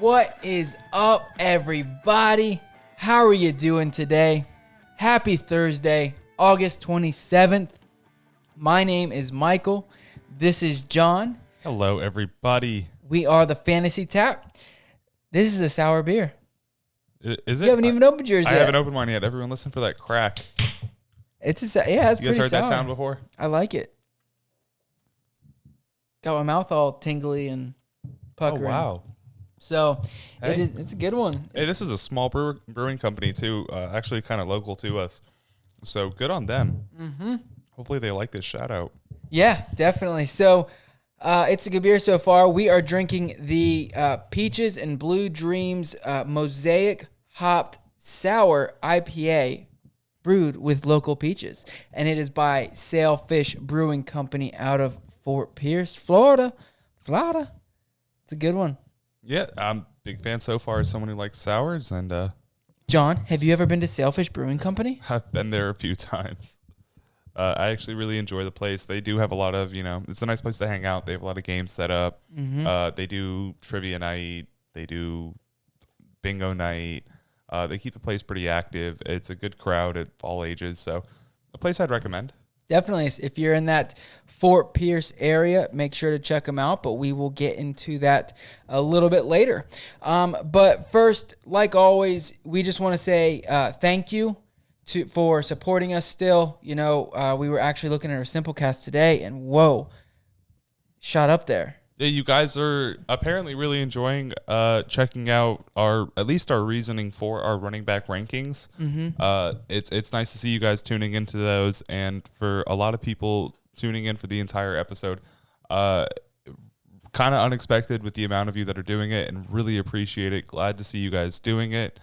What is up, everybody? How are you doing today? Happy Thursday, August 27th. My name is Michael. This is John. Hello, everybody. We are the Fantasy Tap. This is a sour beer. Is it? You haven't even opened yours yet. I haven't opened mine yet. Everyone listen for that crack. It's You pretty guys sour. heard that sound before? I like it. Got my mouth all tingly and puckering. Oh, wow. So Hey. it's a good one. Hey, this is a small brewing company, too. Actually, kind of local to us. So good on them. Mm-hmm. Hopefully they like this shout out. Yeah, definitely. So it's a good beer so far. We are drinking the Peaches and Blue Dreams Mosaic Hopped Sour IPA brewed with local peaches. And it is by Sailfish Brewing Company out of Fort Pierce, Florida. It's a good one. Yeah, I'm a big fan so far as someone who likes sours, and John, have you ever been to Sailfish Brewing Company? I've been there a few times. I actually really enjoy the place. They do have a lot of, it's a nice place to hang out. They have a lot of games set up. Mm-hmm. They do trivia night. They do bingo night. They keep the place pretty active. It's a good crowd at all ages. So a place I'd recommend. Definitely. If you're in that Fort Pierce area, make sure to check them out, but we will get into that a little bit later. But first, like always, we just want to say thank you for supporting us still. We were actually looking at our Simplecast today, and whoa, shot up there. Yeah, you guys are apparently really enjoying checking out at least our reasoning for our running back rankings. Mm-hmm. It's nice to see you guys tuning into those, and for a lot of people tuning in for the entire episode. Kind of unexpected with the amount of you that are doing it, and really appreciate it. Glad to see you guys doing it.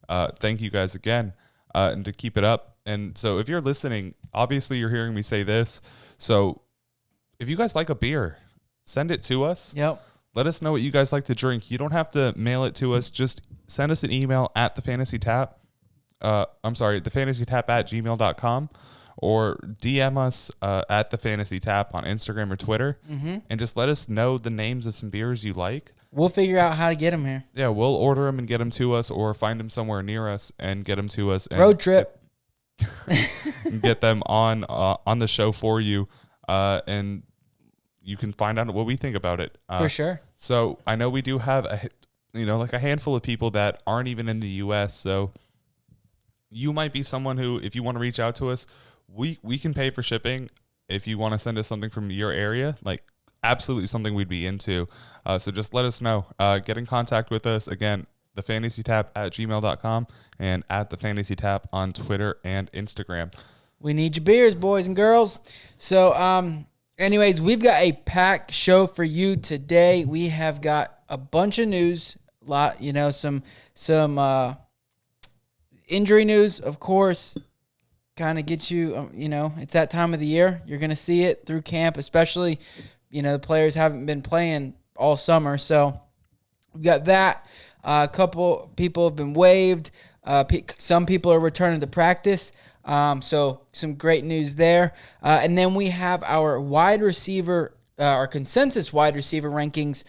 Thank you guys again, and to keep it up. And so if you're listening, obviously you're hearing me say this. So if you guys like a beer, send it to us. Yep. Let us know what you guys like to drink. You don't have to mail it to us. Just send us an email at thefantasytap. thefantasytap@gmail.com, or DM us at thefantasytap on Instagram or Twitter, and just let us know the names of some beers you like. We'll figure out how to get them here. Yeah, we'll order them and get them to us, or find them somewhere near us and get them to us. And Road trip. Get them on the show for you, and you can find out what we think about it. For sure. So I know we do have a handful of people that aren't even in the U.S. So you might be someone who, if you want to reach out to us, we can pay for shipping. If you want to send us something from your area, absolutely something we'd be into. So just let us know. Get in contact with us. Again, thefantasytap@gmail.com and at thefantasytap on Twitter and Instagram. We need your beers, boys and girls. So, anyways, we've got a packed show for you today. We have got a bunch of news, some injury news, of course. Kind of get you, it's that time of the year. You're going to see it through camp, especially, the players haven't been playing all summer. So we've got that. A couple people have been waived. Some people are returning to practice. So some great news there. And then we have our wide receiver, our consensus wide receiver rankings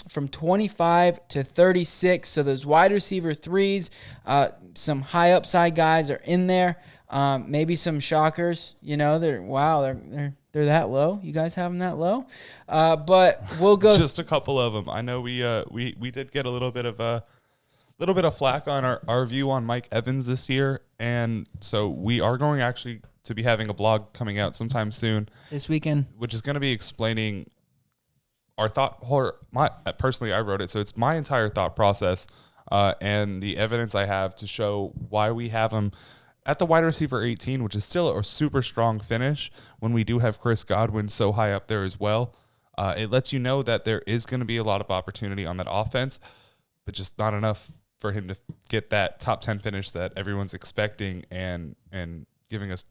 from 25 to 36. So those wide receiver threes, some high upside guys are in there. Maybe some shockers, they're that low. You guys have them that low? But we'll go. Just a couple of them. I know we did get a little bit of flack on our view on Mike Evans this year, and so we are going actually to be having a blog coming out sometime soon this weekend, which is going to be explaining our thought. Personally, I wrote it, so it's my entire thought process and the evidence I have to show why we have him at the wide receiver 18, which is still a super strong finish when we do have Chris Godwin so high up there as well. It lets you know that there is going to be a lot of opportunity on that offense, but just not enough for him to get that top 10 finish that everyone's expecting and giving us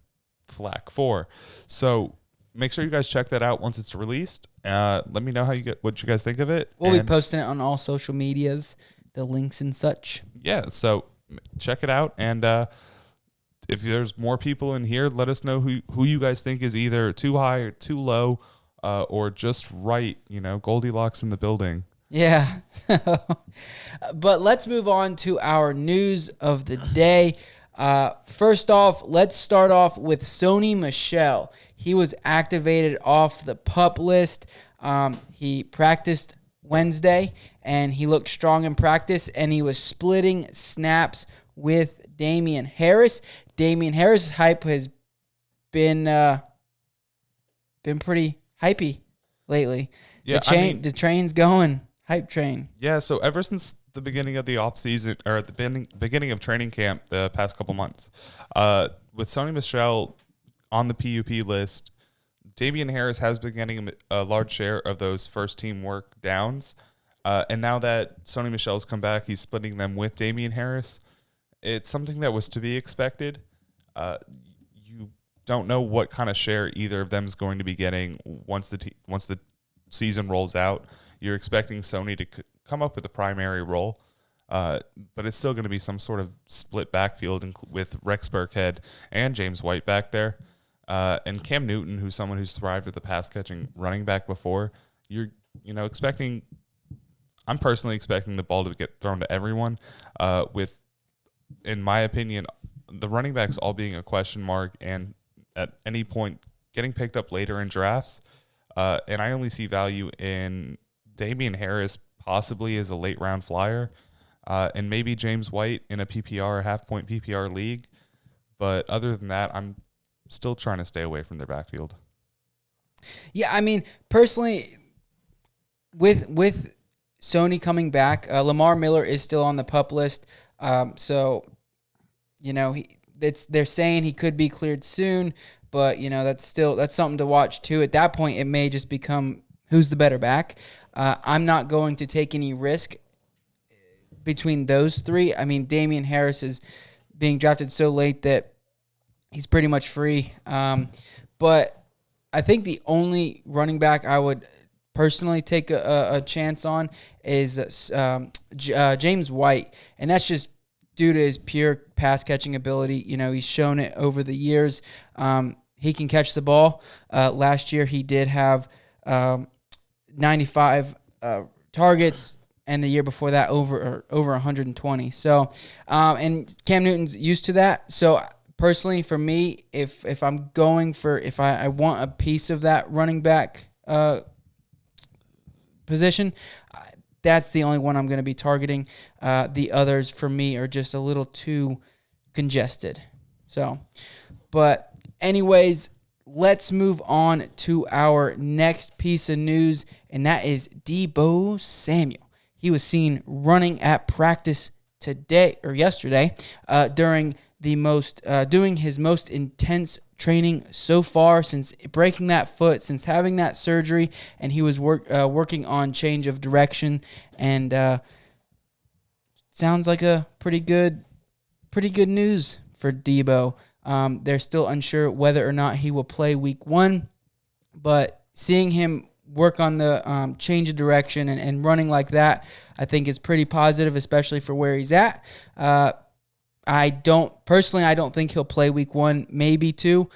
flack for. So make sure you guys check that out once it's released. Let me know what you guys think of it. We'll be posting it on all social medias, the links and such. Yeah, so check it out. And if there's more people in here, let us know who you guys think is either too high or too low, or just right. Goldilocks in the building. Yeah. But let's move on to our news of the day. First off, let's start off with Sony Michel. He was activated off the PUP list. He practiced Wednesday, and he looked strong in practice, and he was splitting snaps with Damian Harris. Damian Harris' hype has been pretty hypey lately. Yeah, The train's going. Hype train. Yeah, so ever since the beginning of the off season, or at the beginning of training camp the past couple months, with Sony Michel on the PUP list, Damian Harris has been getting a large share of those first team work downs. And now that Sony Michel's come back, he's splitting them with Damian Harris. It's something that was to be expected. You don't know what kind of share either of them is going to be getting once the season rolls out. You're expecting Sony to come up with a primary role, but it's still going to be some sort of split backfield with Rex Burkhead and James White back there. And Cam Newton, who's someone who's thrived with the pass-catching running back before. I'm personally expecting the ball to get thrown to everyone, with, in my opinion, the running backs all being a question mark and at any point getting picked up later in drafts. And I only see value in Damian Harris possibly as a late round flyer, and maybe James White in a PPR, half-point PPR league. But other than that, I'm still trying to stay away from their backfield. Yeah, I mean, personally, with Sony coming back, Lamar Miller is still on the PUP list. So, they're saying he could be cleared soon, but that's something to watch too. At that point, it may just become who's the better back. I'm not going to take any risk between those three. I mean, Damian Harris is being drafted so late that he's pretty much free. But I think the only running back I would personally take a chance on is James White, and that's just due to his pure pass-catching ability. He's shown it over the years. He can catch the ball. Last year, he did have 95 targets, and the year before that, over 120. So, and Cam Newton's used to that. So, personally, for me, if I'm going for, if I want a piece of that running back position, that's the only one I'm going to be targeting. The others, for me, are just a little too congested. So, but anyways, let's move on to our next piece of news, and that is Deebo Samuel. He was seen running at practice yesterday, during doing his most intense training so far since breaking that foot, since having that surgery, and he was working on change of direction, and sounds like a pretty good news for Deebo. They're still unsure whether or not he will play week 1, but seeing him work on the change of direction and running like that, I think is pretty positive, especially for where he's at. I don't think he'll play week 1, maybe 2,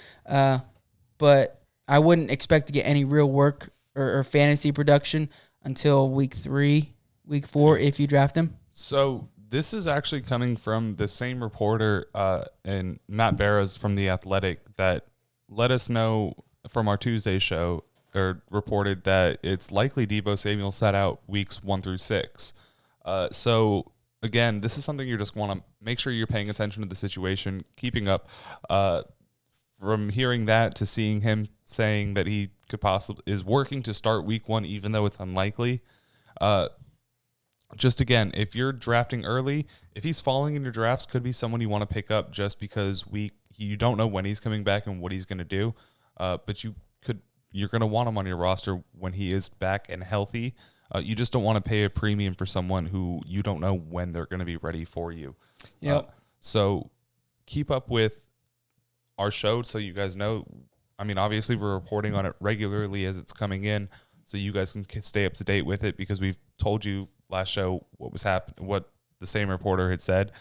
but I wouldn't expect to get any real work or fantasy production until week 3, week 4, if you draft him. So this is actually coming from the same reporter, and Matt Barrows from The Athletic, that let us know from our Tuesday show, or reported that it's likely Deebo Samuel sat out weeks 1 through 6. So again, this is something you just want to make sure you're paying attention to the situation, keeping up. From hearing that to seeing him saying that he is working to start week 1, even though it's unlikely. Just again, if you're drafting early, if he's falling in your drafts, could be someone you want to pick up just because you don't know when he's coming back and what he's going to do. But you're going to want him on your roster when he is back and healthy. You just don't want to pay a premium for someone who you don't know when they're going to be ready for you. Yep. So keep up with our show so you guys know. I mean, obviously we're reporting on it regularly as it's coming in, so you guys can stay up to date with it, because we've told you last show what was happening, what the same reporter had said.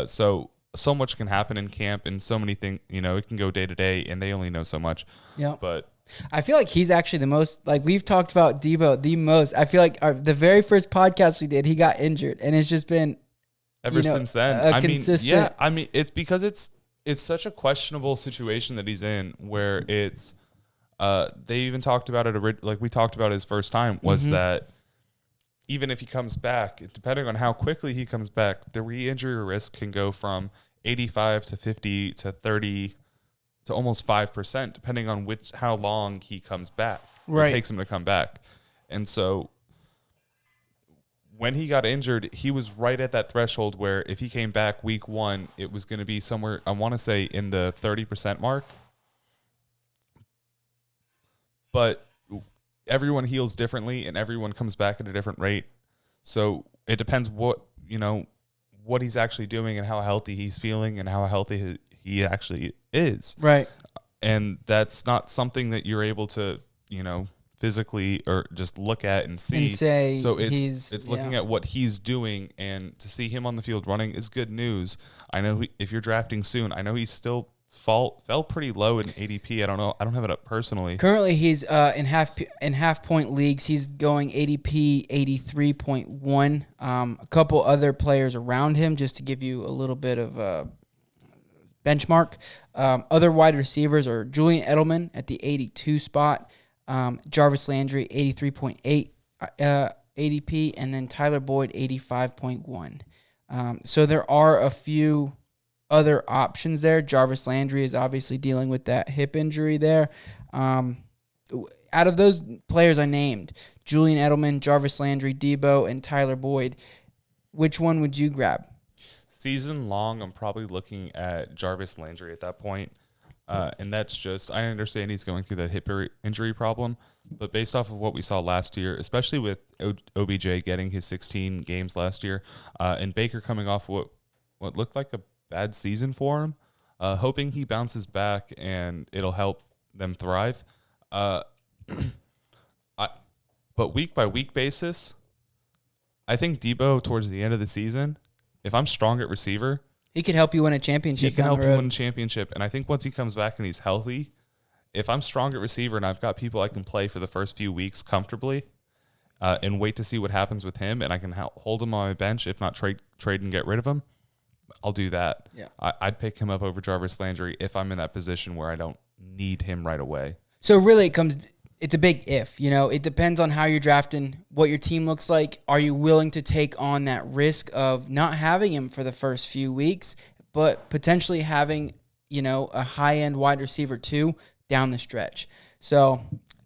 So much can happen in camp, and so many things, it can go day to day, and they only know so much. Yeah. But I feel like he's actually the most, like we've talked about Debo the most. I feel like the very first podcast we did, he got injured, and it's just been Ever since then. a consistent. Yeah, I mean, it's because it's such a questionable situation that he's in where it's, they even talked about it, like we talked about his first time, was that even if he comes back, depending on how quickly he comes back, the re-injury risk can go from 85 to 50 to 30 to almost 5%, depending on how long he comes back. Right. It takes him to come back. And so when he got injured, he was right at that threshold where if he came back week 1, it was going to be somewhere, I want to say, in the 30% mark. But everyone heals differently and everyone comes back at a different rate. So it depends what he's actually doing and how healthy he's feeling and how healthy he actually is. Right. And that's not something that you're able to, physically or just look at and see. And say so it's looking at what he's doing, and to see him on the field running is good news. I know if you're drafting soon, I know he's still fell pretty low in ADP. I don't know. I don't have it up personally. Currently, he's in half point leagues. He's going ADP 83.1. A couple other players around him, just to give you a little bit of a benchmark. Other wide receivers are Julian Edelman at the 82 spot, Jarvis Landry 83.8 ADP, and then Tyler Boyd 85.1. So there are a few other options there. Jarvis Landry is obviously dealing with that hip injury there. Out of those players I named, Julian Edelman, Jarvis Landry, Debo, and Tyler Boyd, which one would you grab? Season long, I'm probably looking at Jarvis Landry at that point. And that's just, I understand he's going through that hip injury problem, but based off of what we saw last year, especially with OBJ getting his 16 games last year, and Baker coming off what looked like a bad season for him, hoping he bounces back and it'll help them thrive. But week by week basis, I think Debo towards the end of the season, if I'm strong at receiver, he could help you win a championship. He can help you win a championship. And I think once he comes back and he's healthy, if I'm strong at receiver and I've got people I can play for the first few weeks comfortably, and wait to see what happens with him, and I can hold him on my bench, if not trade and get rid of him, I'll do that. Yeah. I'd pick him up over Jarvis Landry if I'm in that position where I don't need him right away. So really it's a big if. It depends on how you're drafting, what your team looks like. Are you willing to take on that risk of not having him for the first few weeks, but potentially having, a high-end wide receiver too down the stretch? So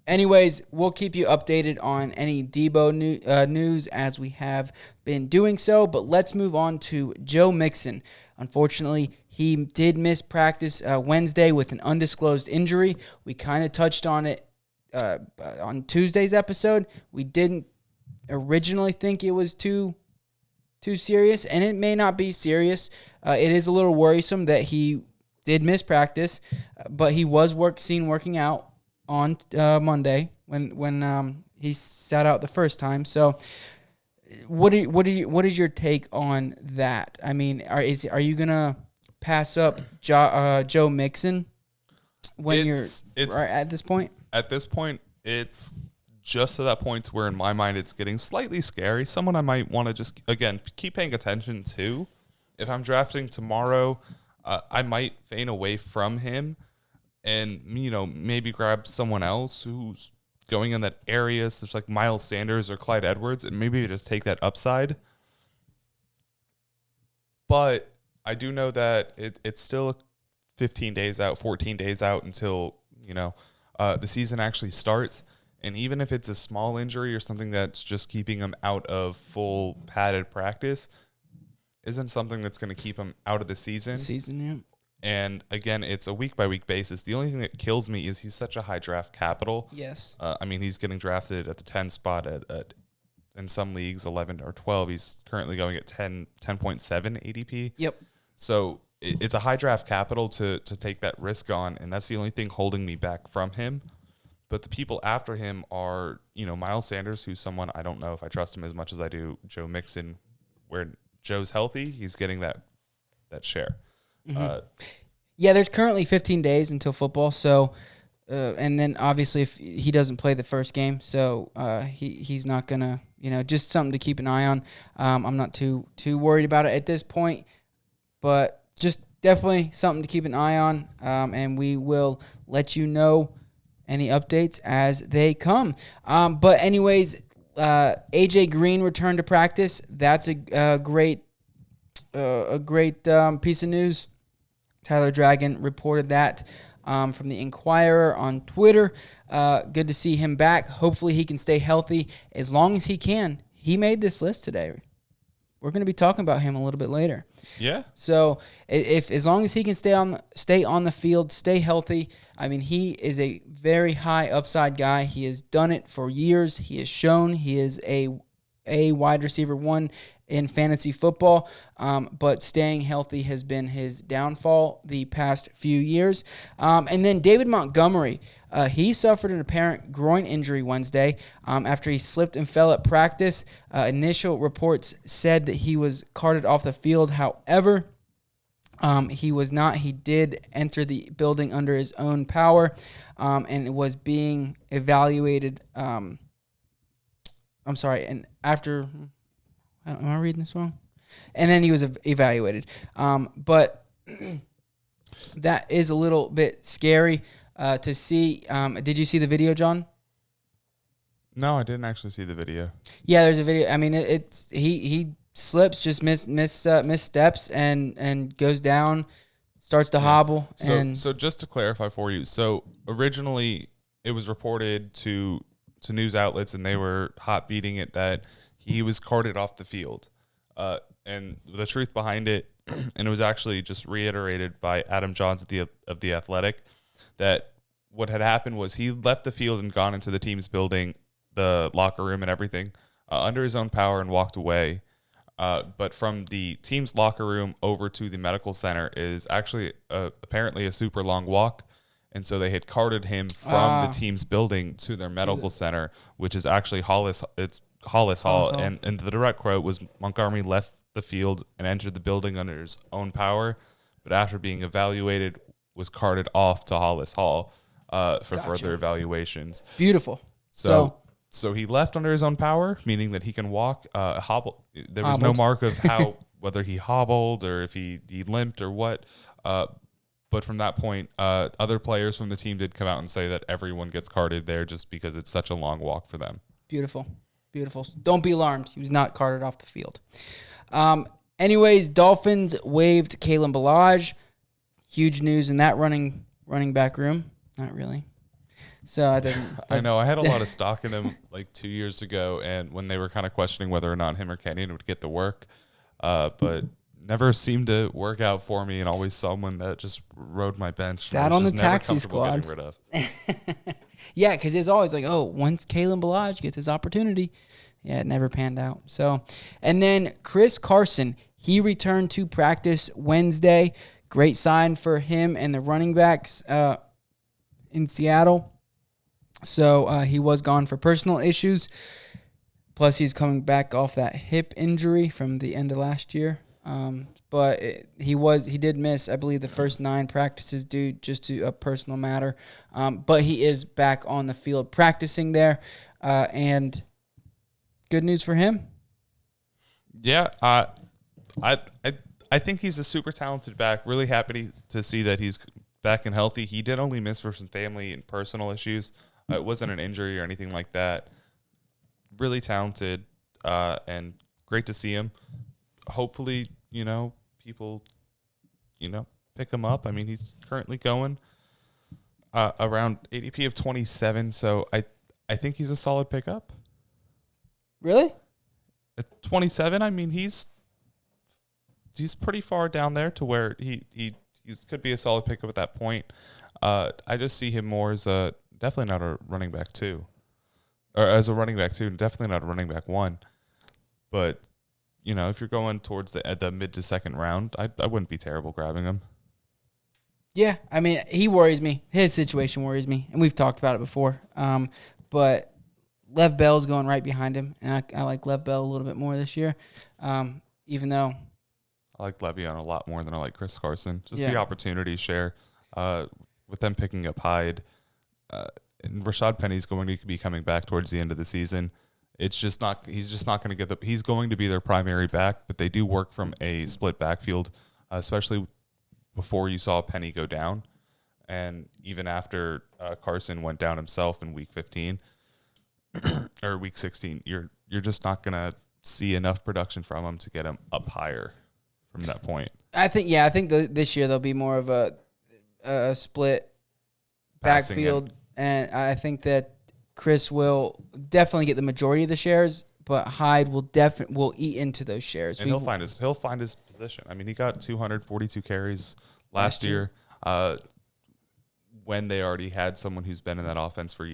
anyways, we'll keep you updated on any Debo news as we have been doing so, but let's move on to Joe Mixon. Unfortunately, he did miss practice Wednesday with an undisclosed injury. We kind of touched on it on Tuesday's episode. We didn't originally think it was too serious, and it may not be serious. It is a little worrisome that he did miss practice, but he was seen working out on Monday when he sat out the first time. So, what is your take on that? I mean, are you gonna pass up Joe Mixon when you're at this point? At this point, it's just to that point where in my mind it's getting slightly scary. Someone I might want to just, again, keep paying attention to. If I'm drafting tomorrow, I might feign away from him and, maybe grab someone else who's going in that area, such like Miles Sanders or Clyde Edwards, and maybe just take that upside. But I do know that it's still 15 days out, 14 days out until, the season actually starts. And even if it's a small injury or something that's just keeping him out of full padded practice, isn't something that's going to keep him out of the season. Yeah. And again, it's a week by week basis. The only thing that kills me is he's such a high draft capital. Yes. He's getting drafted at the 10 spot at in some leagues 11 or 12. He's currently going at 10.7 ADP. Yep. So it's a high draft capital to take that risk on, and that's the only thing holding me back from him. But the people after him are, Miles Sanders, who's someone I don't know if I trust him as much as I do Joe Mixon. Where Joe's healthy, he's getting that share. Mm-hmm. There's currently 15 days until football, so And then obviously if he doesn't play the first game, so he's not gonna, just something to keep an eye on. I'm not too worried about it at this point, but just definitely something to keep an eye on. And we will let you know any updates as they come. But anyways, AJ Green returned to practice. That's a great piece of news. Tyler Dragon reported that from the Inquirer on Twitter. Good to see him back. Hopefully he can stay healthy as long as he can. He made this list today. We're going to be talking about him a little bit later. Yeah. So if as long as he can stay on the field, stay healthy. I mean, he is a very high upside guy. He has done it for years. He has shown he is a wide receiver one in fantasy football, but staying healthy has been his downfall the past few years. And then David Montgomery, he suffered an apparent groin injury Wednesday after he slipped and fell at practice. Initial reports said that he was carted off the field. However, he was not. He did enter the building under his own power and was being evaluated. I'm sorry, and after... Am I reading this wrong? And then he was evaluated. But that is a little bit scary to see. Did you see the video, John? No, I didn't actually see the video. Yeah, there's a video. I mean, it's he slips, just missteps, and goes down, starts to hobble. So just to clarify for you, so originally it was reported to news outlets, and they were hot beating it that he was carted off the field. And the truth behind it, and it was actually just reiterated by Adam Johns of the Athletic, that what had happened was he left the field and gone into the team's building, the locker room and everything, under his own power and walked away. But from the team's locker room over to the medical center is actually apparently a super long walk. And so they had carted him from the team's building to their medical center, which is actually Hollis Hall. And the direct quote was, Montgomery left the field and entered the building under his own power, but after being evaluated, was carted off to Hollis Hall for further evaluations. Beautiful. So he left under his own power, meaning that he can walk, hobble. There was no mark of how whether he hobbled or if he limped or what. But from that point, other players from the team did come out and say that everyone gets carted there just because it's such a long walk for them. Beautiful. Don't be alarmed. He was not carted off the field. Anyways, Dolphins waived Kalen Ballage. Huge news in that running back room. Not really. So I didn't. I know. I had a lot of stock in him like 2 years ago, and when they were kind of questioning whether or not him or Kenyon would get the work, but never seemed to work out for me, and always someone that just rode my bench. Sat on the taxi squad. Getting rid of. Yeah, because it's always like, once Kalen Ballage gets his opportunity. Yeah, it never panned out. So, and then Chris Carson, he returned to practice Wednesday. Great sign for him and the running backs in Seattle. So he was gone for personal issues. Plus, he's coming back off that hip injury from the end of last year. But he did miss, I believe, the first 9 practices due just to a personal matter. But he is back on the field practicing there, and good news for him. Yeah, I think he's a super talented back. Really happy to see that he's back and healthy. He did only miss for some family and personal issues. It wasn't an injury or anything like that. Really talented and great to see him. Hopefully, people, pick him up. I mean, he's currently going around ADP of 27, so I think he's a solid pickup. Really? At 27, I mean, he's pretty far down there to where he could be a solid pickup at that point. I just see him more as definitely not a running back 2. Or as a running back 2, definitely not a running back 1. But if you're going towards the mid to second round, I wouldn't be terrible grabbing him. Yeah, I mean, he worries me. His situation worries me, and we've talked about it before. But Lev Bell's going right behind him, and I like Lev Bell a little bit more this year, even though I like Le'Veon a lot more than I like Chris Carson. Just the opportunity share with them picking up Hyde. and Rashad Penny's going to be coming back towards the end of the season. It's just not. He's just not going to get he's going to be their primary back, but they do work from a split backfield, especially before you saw Penny go down, and even after Carson went down himself in week 15 or week 16. You're just not going to see enough production from him to get him up higher from that point. I think this year there'll be more of a split Passing backfield, and I think that Chris will definitely get the majority of the shares, but Hyde will eat into those shares. And he'll find his position. I mean, he got 242 carries last year when they already had someone who's been in that offense for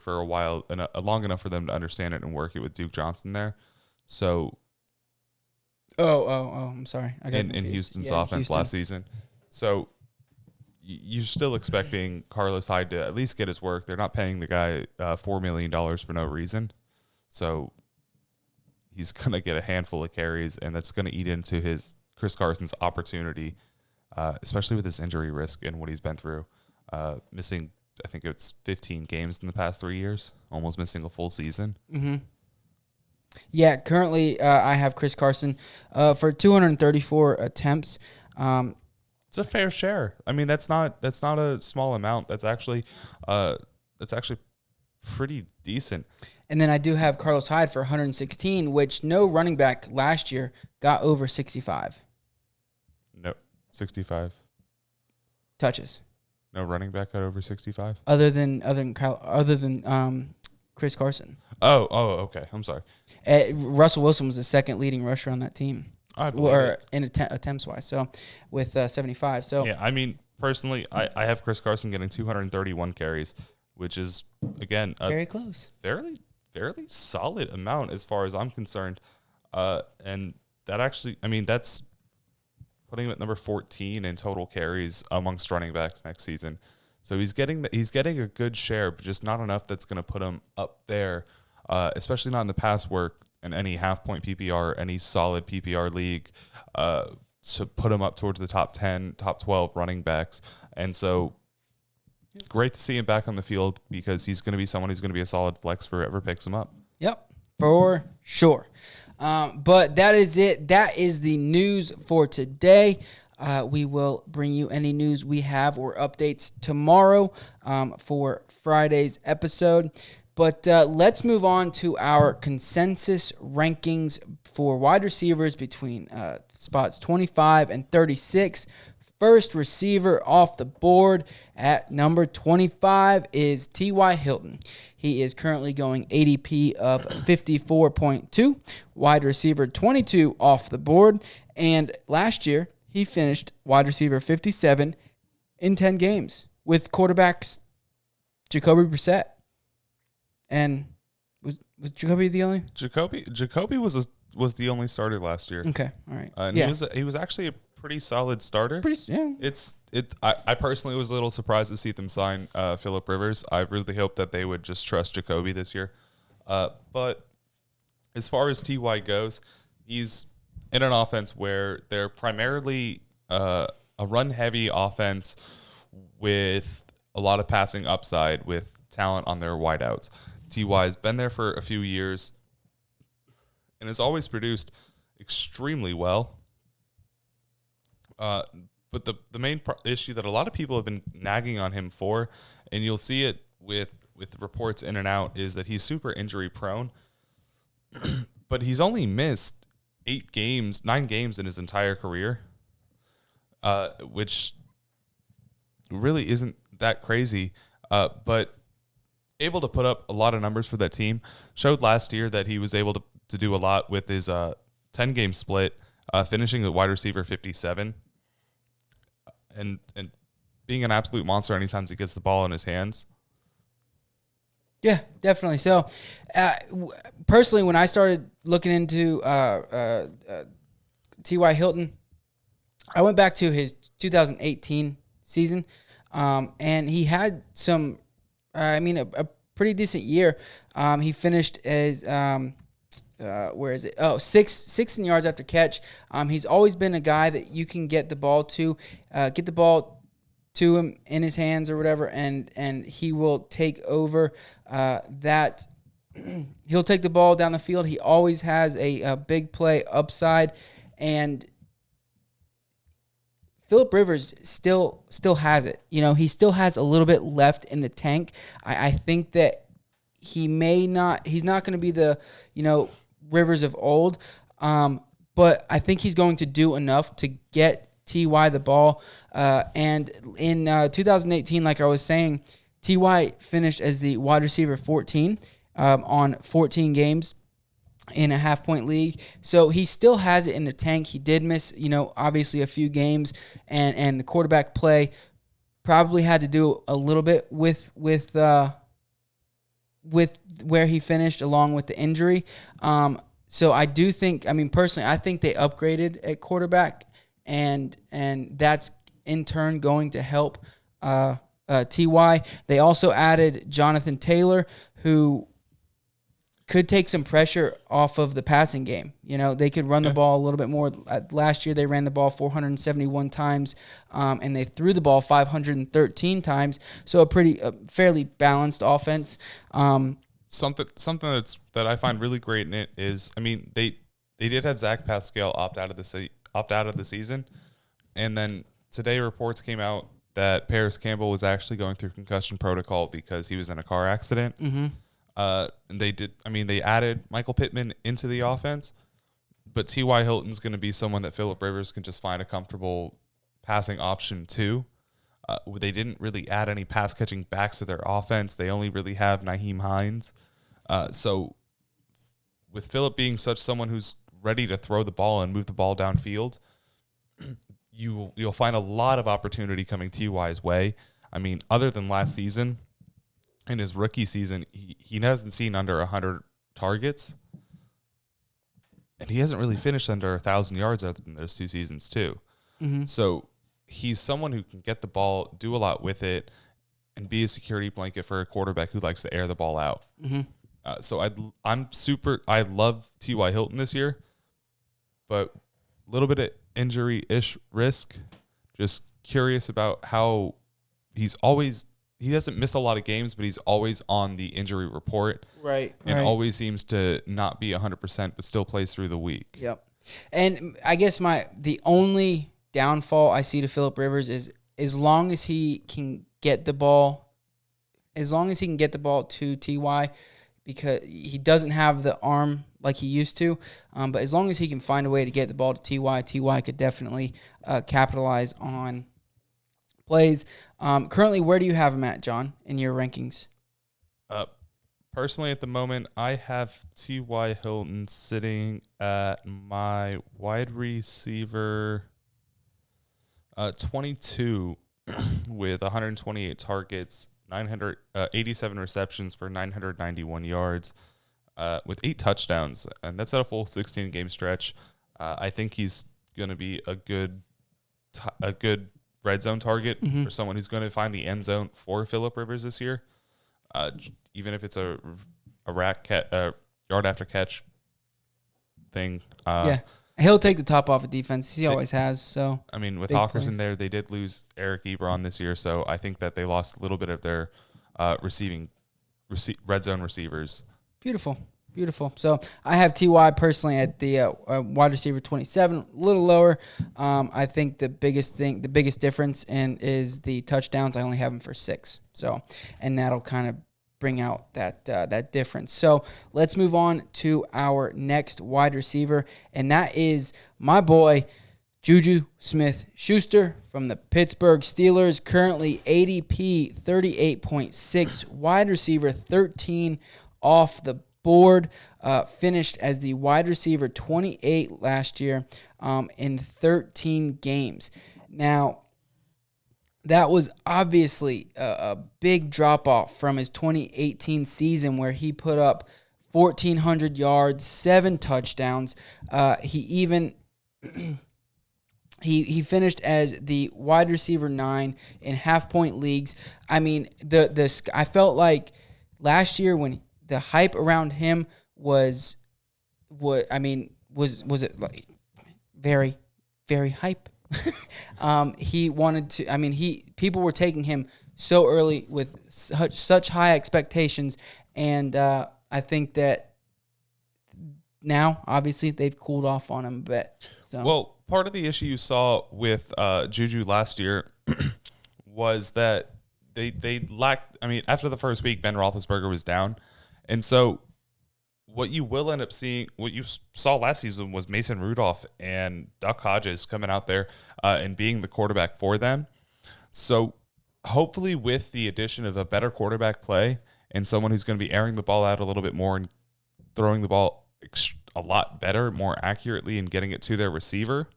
a while and long enough for them to understand it and work it with Duke Johnson there. So, I'm sorry. I got in Houston's offense last season. So you're still expecting Carlos Hyde to at least get his work. They're not paying the guy $4 million for no reason. So he's going to get a handful of carries, and that's going to eat into Chris Carson's opportunity, especially with his injury risk and what he's been through. Missing, I think it's 15 games in the past 3 years, almost missing a full season. Mm-hmm. Yeah, currently I have Chris Carson for 234 attempts. It's a fair share. I mean, that's not a small amount. That's actually pretty decent. And then I do have Carlos Hyde for 116, which no running back last year got over 65. No, 65 touches. No running back got over 65. Other than Chris Carson. Oh, okay. I'm sorry. Russell Wilson was the second leading rusher on that team. Or in attempts wise, so with 75. So yeah, I mean personally, I have Chris Carson getting 231 carries, which is again very close, fairly solid amount as far as I'm concerned. And that actually, I mean, that's putting him at number 14 in total carries amongst running backs next season. So he's getting a good share, but just not enough that's going to put him up there, especially not in the pass work. In any half-point PPR, any solid PPR league, to put him up towards the top 10, top 12 running backs. And so great to see him back on the field because he's going to be someone who's going to be a solid flex for whoever picks him up. Yep, for sure. But that is it. That is the news for today. We will bring you any news we have or updates tomorrow for Friday's episode. But let's move on to our consensus rankings for wide receivers between spots 25 and 36. First receiver off the board at number 25 is T.Y. Hilton. He is currently going ADP of 54.2. Wide receiver 22 off the board. And last year, he finished wide receiver 57 in 10 games with quarterbacks Jacoby Brissett. And was Jacoby the only? Jacoby was the only starter last year. Okay, all right. And he was actually a pretty solid starter. I personally was a little surprised to see them sign Phillip Rivers. I really hoped that they would just trust Jacoby this year. But as far as T.Y. goes, he's in an offense where they're primarily a run-heavy offense with a lot of passing upside with talent on their wideouts. T.Y. has been there for a few years and has always produced extremely well. But the main issue that a lot of people have been nagging on him for, and you'll see it with reports in and out, is that he's super injury prone. But he's only missed 9 games in his entire career, which really isn't that crazy. But able to put up a lot of numbers for that team. Showed last year that he was able to do a lot with his 10-game split, finishing at wide receiver 57, and being an absolute monster anytime he gets the ball in his hands. Yeah, definitely. So, personally, when I started looking into T.Y. Hilton, I went back to his 2018 season, and he had some a pretty decent year. He finished as where is it? Oh, six in yards after catch. He's always been a guy that you can get the ball to him in his hands or whatever, and he will take over that. He'll take the ball down the field. He always has a big play upside, and Phillip Rivers still has it. He still has a little bit left in the tank. I think that he's not going to be the, Rivers of old, but I think he's going to do enough to get T.Y. the ball. And in 2018, like I was saying, T.Y. finished as the wide receiver 14 on 14 games in a half-point league. So he still has it in the tank. He did miss, obviously a few games, and the quarterback play probably had to do a little bit with where he finished along with the injury. So I do think, personally, I think they upgraded at quarterback, and that's in turn going to help T.Y. They also added Jonathan Taylor, who could take some pressure off of the passing game. They could run the ball a little bit more. Last year, they ran the ball 471 times, and they threw the ball 513 times. So a fairly balanced offense. Something that I find really great in it is, they did have Zach Pascal opt out of the season, and then today reports came out that Paris Campbell was actually going through concussion protocol because he was in a car accident. Mm-hmm. They added Michael Pittman into the offense, but T.Y. Hilton's going to be someone that Phillip Rivers can just find a comfortable passing option to. They didn't really add any pass catching backs to their offense. They only really have Nyheim Hines. So with Phillip being such someone who's ready to throw the ball and move the ball downfield, you'll find a lot of opportunity coming T.Y.'s way. Other than last season, in his rookie season, he hasn't seen under 100 targets, and he hasn't really finished under 1,000 yards other than those two seasons too. Mm-hmm. So he's someone who can get the ball, do a lot with it, and be a security blanket for a quarterback who likes to air the ball out. Mm-hmm. I love T.Y. Hilton this year, but a little bit of injury-ish risk. Just curious about how he doesn't miss a lot of games, but he's always on the injury report. Right. And always seems to not be 100%, but still plays through the week. Yep. And I guess the only downfall I see to Phillip Rivers is as long as he can get the ball to T.Y., because he doesn't have the arm like he used to, but as long as he can find a way to get the ball to T.Y. could definitely capitalize on plays. Currently, where do you have him at, John, in your rankings? Personally, at the moment, I have T.Y. Hilton sitting at my wide receiver 22 with 128 targets, 987 receptions for 991 yards, with 8 touchdowns, and that's at a full 16-game stretch. I think he's going to be a good red zone target for someone who's going to find the end zone for Phillip Rivers this year, even if it's a yard after catch thing. Yeah, he'll take the top off of defense. He always has. So with Hawkers in there, they did lose Eric Ebron this year, so I think that they lost a little bit of their red zone receivers. Beautiful. So I have T.Y. personally at the wide receiver 27, a little lower. I think the biggest difference is the touchdowns. I only have him for 6. So, and that'll kind of bring out that difference. So let's move on to our next wide receiver, and that is my boy Juju Smith-Schuster from the Pittsburgh Steelers, currently ADP 38.6, wide receiver 13 off the board, finished as the wide receiver 28 last year in 13 games. Now, that was obviously a big drop-off from his 2018 season where he put up 1,400 yards, 7 touchdowns. He even... He finished as the wide receiver 9 in half-point leagues. I felt like last year when the hype around him was it like very, very hype He wanted to. I mean, people were taking him so early with such high expectations, and I think that now, obviously, they've cooled off on him a bit. So. Well, part of the issue you saw with Juju last year was that they lacked. I mean, after the first week, Ben Roethlisberger was down, and so what you will end up seeing, what you saw last season was Mason Rudolph and Duck Hodges coming out there and being the quarterback for them. So hopefully with the addition of a better quarterback play and someone who's going to be airing the ball out a little bit more and throwing the ball a lot better, more accurately, and getting it to their receiver,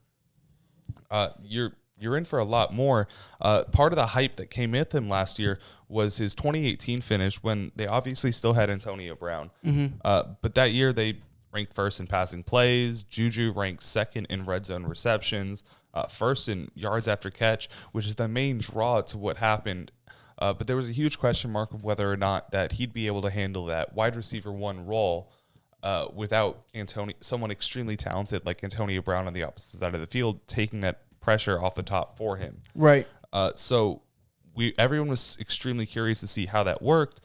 you're in for a lot more. Part of the hype that came with him last year was his 2018 finish when they obviously still had Antonio Brown. Mm-hmm. But that year they ranked first in passing plays. Juju ranked second in red zone receptions, first in yards after catch, which is the main draw to what happened. But there was a huge question mark of whether or not that he'd be able to handle that wide receiver one role without someone extremely talented like Antonio Brown on the opposite side of the field taking that pressure off the top for him. Right. So everyone was extremely curious to see how that worked,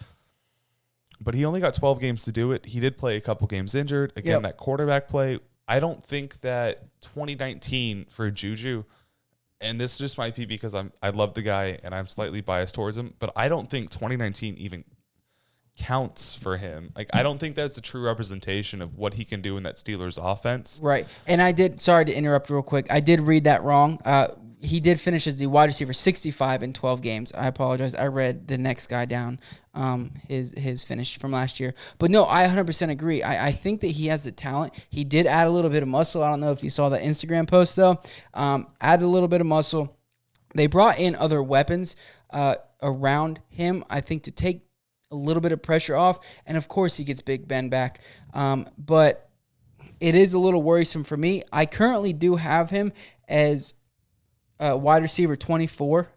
but he only got 12 games to do it. He did play a couple games injured. Again, that quarterback play, I don't think that 2019 for Juju, and this just might be because I love the guy and I'm slightly biased towards him, but I don't think 2019 even counts for him. Like, I don't think that's a true representation of what he can do in that Steelers offense. Right. And sorry to interrupt real quick. I did read that wrong. He did finish as the wide receiver 65 in 12 games. I apologize. I read the next guy down, his finish from last year. But no, I 100% agree. I think that he has the talent. He did add a little bit of muscle. I don't know if you saw that Instagram post, though. Added a little bit of muscle. They brought in other weapons around him, I think, to take a little bit of pressure off, and of course he gets Big Ben back. But it is a little worrisome for me. I currently do have him as wide receiver 24,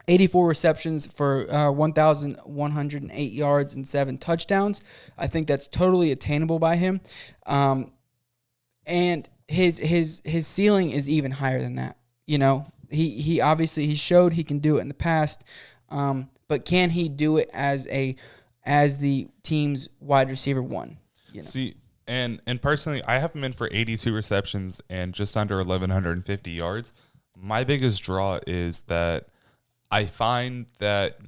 84 receptions for 1,108 yards and 7 touchdowns. I think that's totally attainable by him. And his ceiling is even higher than that. You know, he obviously he showed he can do it in the past. But can he do it as the team's wide receiver one? You know? See, and personally, I have him in for 82 receptions and just under 1,150 yards. My biggest draw is that I find that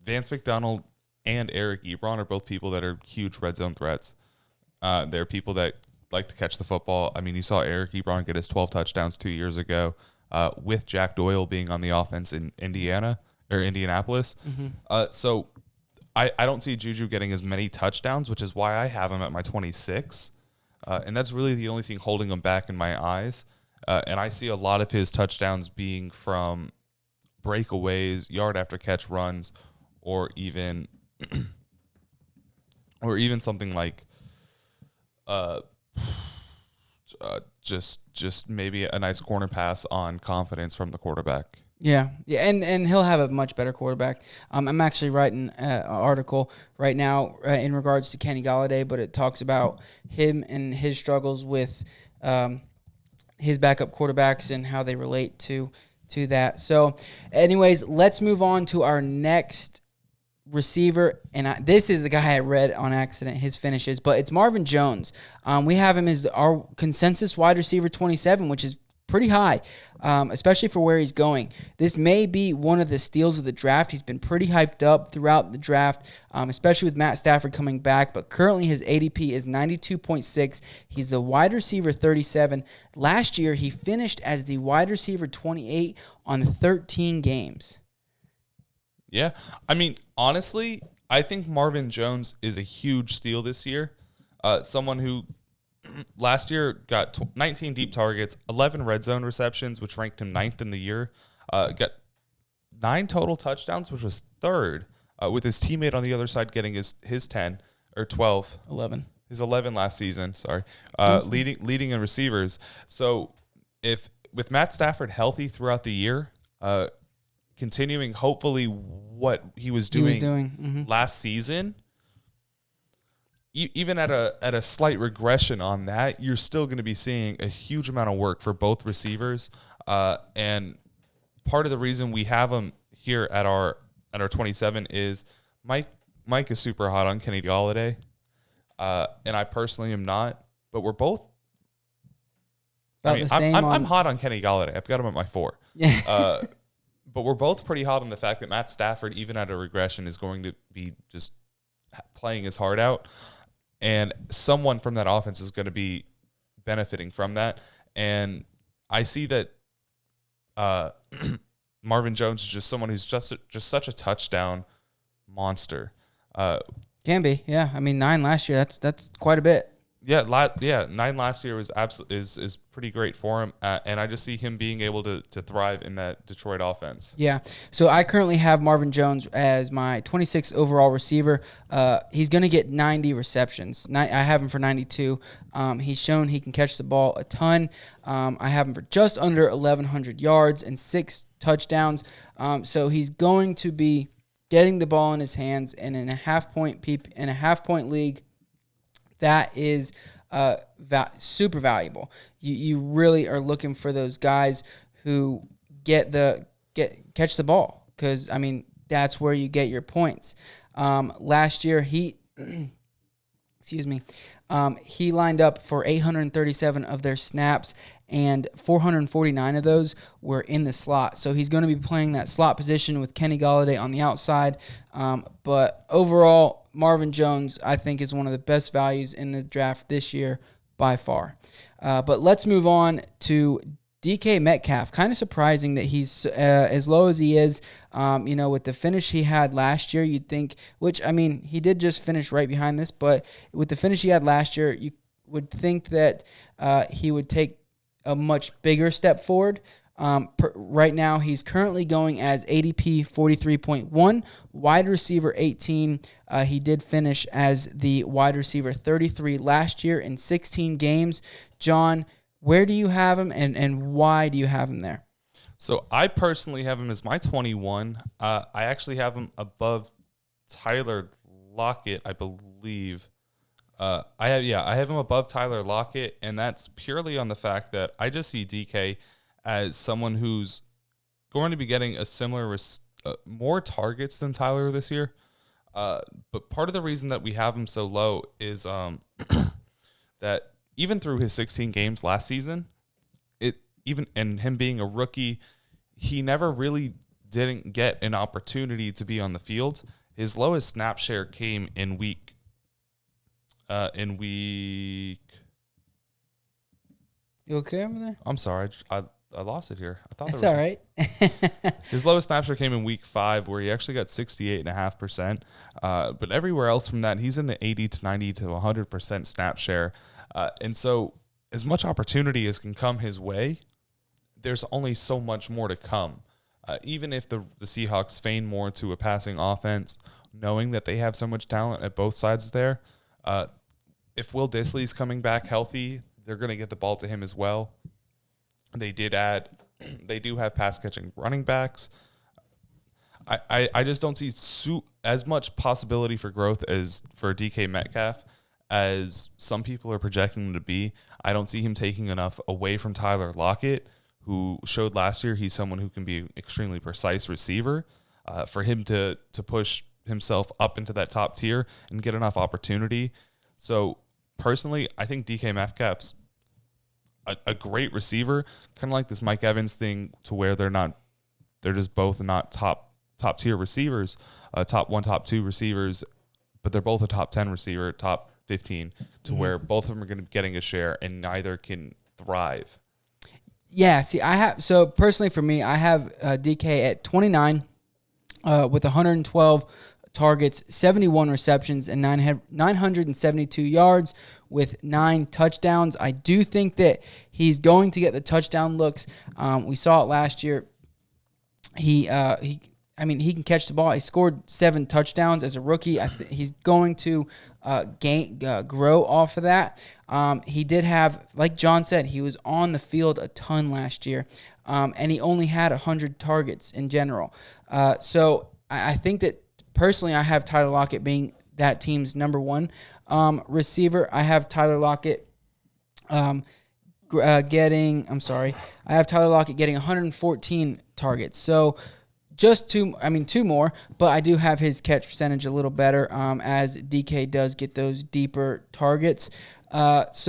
Vance McDonald and Eric Ebron are both people that are huge red zone threats. They're people that like to catch the football. I mean, you saw Eric Ebron get his 12 touchdowns 2 years ago with Jack Doyle being on the offense in Indianapolis. Mm-hmm. So I don't see Juju getting as many touchdowns, which is why I have him at my 26. And that's really the only thing holding him back in my eyes. And I see a lot of his touchdowns being from breakaways, yard after catch runs, or even something like just maybe a nice corner pass on confidence from the quarterback. Yeah, and he'll have a much better quarterback. I'm actually writing an article right now in regards to Kenny Golladay, but it talks about him and his struggles with his backup quarterbacks and how they relate to that. So, anyways, let's move on to our next receiver, and this is the guy I read on accident, his finishes, but it's Marvin Jones. We have him as our consensus wide receiver 27, which is pretty high, especially for where he's going. This may be one of the steals of the draft. He's been pretty hyped up throughout the draft, especially with Matt Stafford coming back, but currently his ADP is 92.6. He's the wide receiver 37. Last year, he finished as the wide receiver 28 on 13 games. Yeah, I mean, honestly, I think Marvin Jones is a huge steal this year. Someone who last year got 19 deep targets, 11 red zone receptions, which ranked him 9th in the year. Got 9 total touchdowns, which was 3rd, with his teammate on the other side getting his 10 or 12. 11. His 11 last season, sorry. Leading in receivers. So if with Matt Stafford healthy throughout the year, continuing hopefully what he was doing Mm-hmm. last season, even at a slight regression on that, you're still going to be seeing a huge amount of work for both receivers. And part of the reason we have them here at our 27 is Mike is super hot on Kenny Galladay, and I personally am not. But we're both. I'm hot on Kenny Galladay. I've got him at my 4. Yeah. But we're both pretty hot on the fact that Matt Stafford, even at a regression, is going to be just playing his heart out. And someone from that offense is going to be benefiting from that. And I see that Marvin Jones is just someone who's just such a touchdown monster. Can be, yeah. I mean, 9 last year. That's quite a bit. Yeah, 9 last year was is pretty great for him, and I just see him being able to thrive in that Detroit offense. Yeah, so I currently have Marvin Jones as my 26th overall receiver. He's going to get 90 receptions. I have him for 92. He's shown he can catch the ball a ton. I have him for just under 1,100 yards and 6 touchdowns. So he's going to be getting the ball in his hands, and in a half-point league, that is super valuable. You really are looking for those guys who catch the ball, because I mean that's where you get your points. Last year he he lined up for 837 of their snaps, and 449 of those were in the slot. So he's going to be playing that slot position with Kenny Galladay on the outside. But overall, Marvin Jones, I think, is one of the best values in the draft this year by far. But let's move on to DK Metcalf. Kind of surprising that he's as low as he is. With the finish he had last year, you'd think, which, I mean, he did just finish right behind this, but with the finish he had last year, you would think that he would take a much bigger step forward. Right now, he's currently going as ADP 43.1, wide receiver 18. He did finish as the wide receiver 33 last year in 16 games. John, where do you have him, and why do you have him there? So I personally have him as my 21. I actually have him above Tyler Lockett, I believe. I have him above Tyler Lockett, and that's purely on the fact that I just see DK as someone who's going to be getting a similar more targets than Tyler this year. But part of the reason that we have him so low is that even through his 16 games last season, and him being a rookie, he never really didn't get an opportunity to be on the field. His lowest snap share came in week. You okay over there? I'm sorry, I lost it here. I thought that's all right. His lowest snap share came in week 5, where he actually got 68.5%. But everywhere else from that, he's in the 80 to 90 to 100% snap share. And so, as much opportunity as can come his way, there's only so much more to come. Even if the Seahawks feign more to a passing offense, knowing that they have so much talent at both sides there, if Will Dissly's coming back healthy, they're going to get the ball to him as well. They do have pass catching running backs. I just don't see as much possibility for growth as for DK Metcalf as some people are projecting him to be. I don't see him taking enough away from Tyler Lockett, who showed last year he's someone who can be an extremely precise receiver. For him to push himself up into that top tier and get enough opportunity. So personally, I think DK Metcalf's a great receiver, kind of like this Mike Evans thing, to where they're just both not top tier receivers, top 1, top 2 receivers, but they're both a top 10 receiver, top 15, to where both of them are going to be getting a share and neither can thrive. Yeah, see, personally for me, I have DK at 29 with 112 targets, 71 receptions, and 972 yards with 9 touchdowns. I do think that he's going to get the touchdown looks. We saw it last year. He can catch the ball. He scored 7 touchdowns as a rookie. He's going to grow off of that. He did have, like John said, he was on the field a ton last year, and he only had 100 targets in general. So I think that personally I have Tyler Lockett being that team's number one receiver. I have Tyler Lockett getting 114 targets. So just two more, but I do have his catch percentage a little better as DK does get those deeper targets. Let's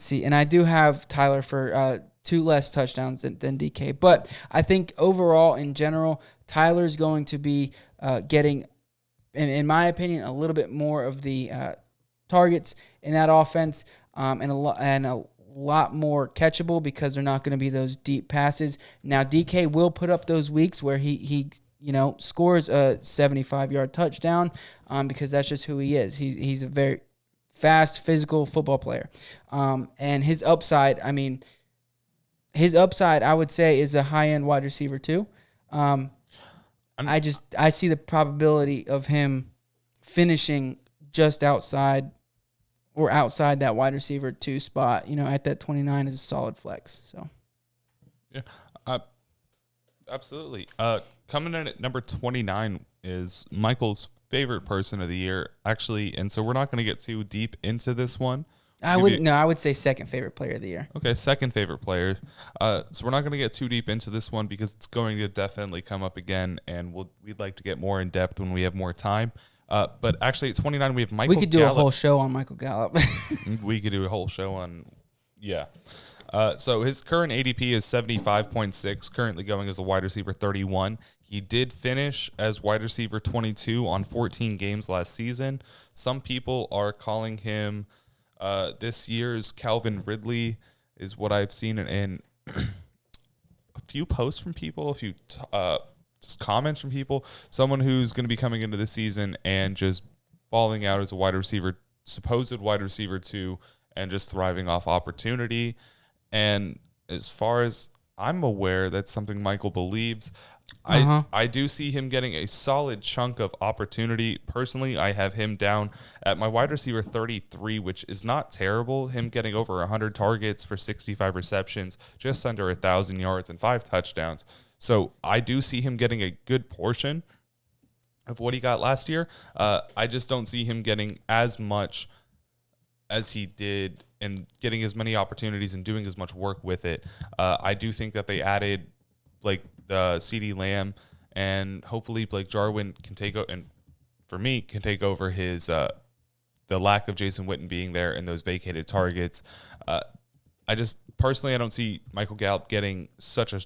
see, and I do have Tyler for 2 less touchdowns than DK. But I think overall, in general, Tyler's going to be getting, in my opinion, a little bit more of the targets in that offense, and a lot more catchable because they're not going to be those deep passes. Now, DK will put up those weeks where he scores a 75-yard touchdown because that's just who he is. He's a very fast, physical football player. And his upside, I would say, is a high-end wide receiver too. I see the probability of him finishing just outside that wide receiver 2 spot, at that 29 is a solid flex. So, yeah, absolutely. Coming in at number 29 is Michael's favorite person of the year, actually, and so we're not going to get too deep into this one. I would say second favorite player of the year. Okay, second favorite player. So we're not going to get too deep into this one because it's going to definitely come up again, and we'd like to get more in depth when we have more time. But actually, at 29, we have Michael Gallup. We could do a whole show on Michael Gallup. We could do a whole show on, yeah. So his current ADP is 75.6, currently going as a wide receiver 31. He did finish as wide receiver 22 on 14 games last season. Some people are calling him this year's Calvin Ridley, is what I've seen in a few posts from people, a few just comments from people. Someone who's going to be coming into the season and just balling out as a wide receiver, supposed wide receiver 2, and just thriving off opportunity. And as far as I'm aware, that's something Michael believes. I do see him getting a solid chunk of opportunity. Personally, I have him down at my wide receiver 33, which is not terrible. Him getting over 100 targets for 65 receptions, just under 1,000 yards and 5 touchdowns. So I do see him getting a good portion of what he got last year. I just don't see him getting as much as he did and getting as many opportunities and doing as much work with it. I do think that they added like the CeeDee Lamb, and hopefully Blake Jarwin can take over his the lack of Jason Witten being there and those vacated targets. I don't see Michael Gallup getting such a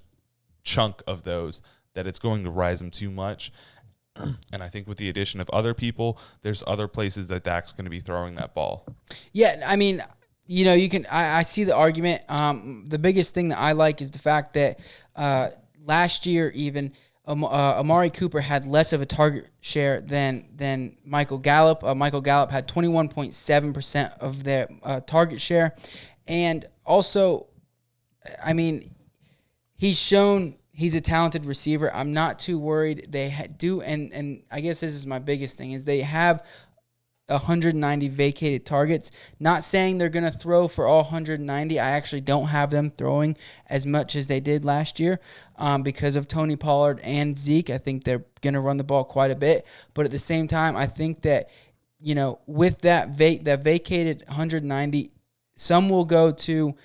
chunk of those that it's going to rise him too much. And I think with the addition of other people, there's other places that Dak's going to be throwing that ball. Yeah, I mean, you can. I see the argument. The biggest thing that I like is the fact that last year even Amari Cooper had less of a target share than Michael Gallup. Michael Gallup had 21.7% of their target share, and also, I mean, he's shown he's a talented receiver. I'm not too worried. They do, and I guess this is my biggest thing, is they have 190 vacated targets. Not saying they're going to throw for all 190. I actually don't have them throwing as much as they did last year because of Tony Pollard and Zeke. I think they're going to run the ball quite a bit. But at the same time, I think that, with that vacated 190, some will go to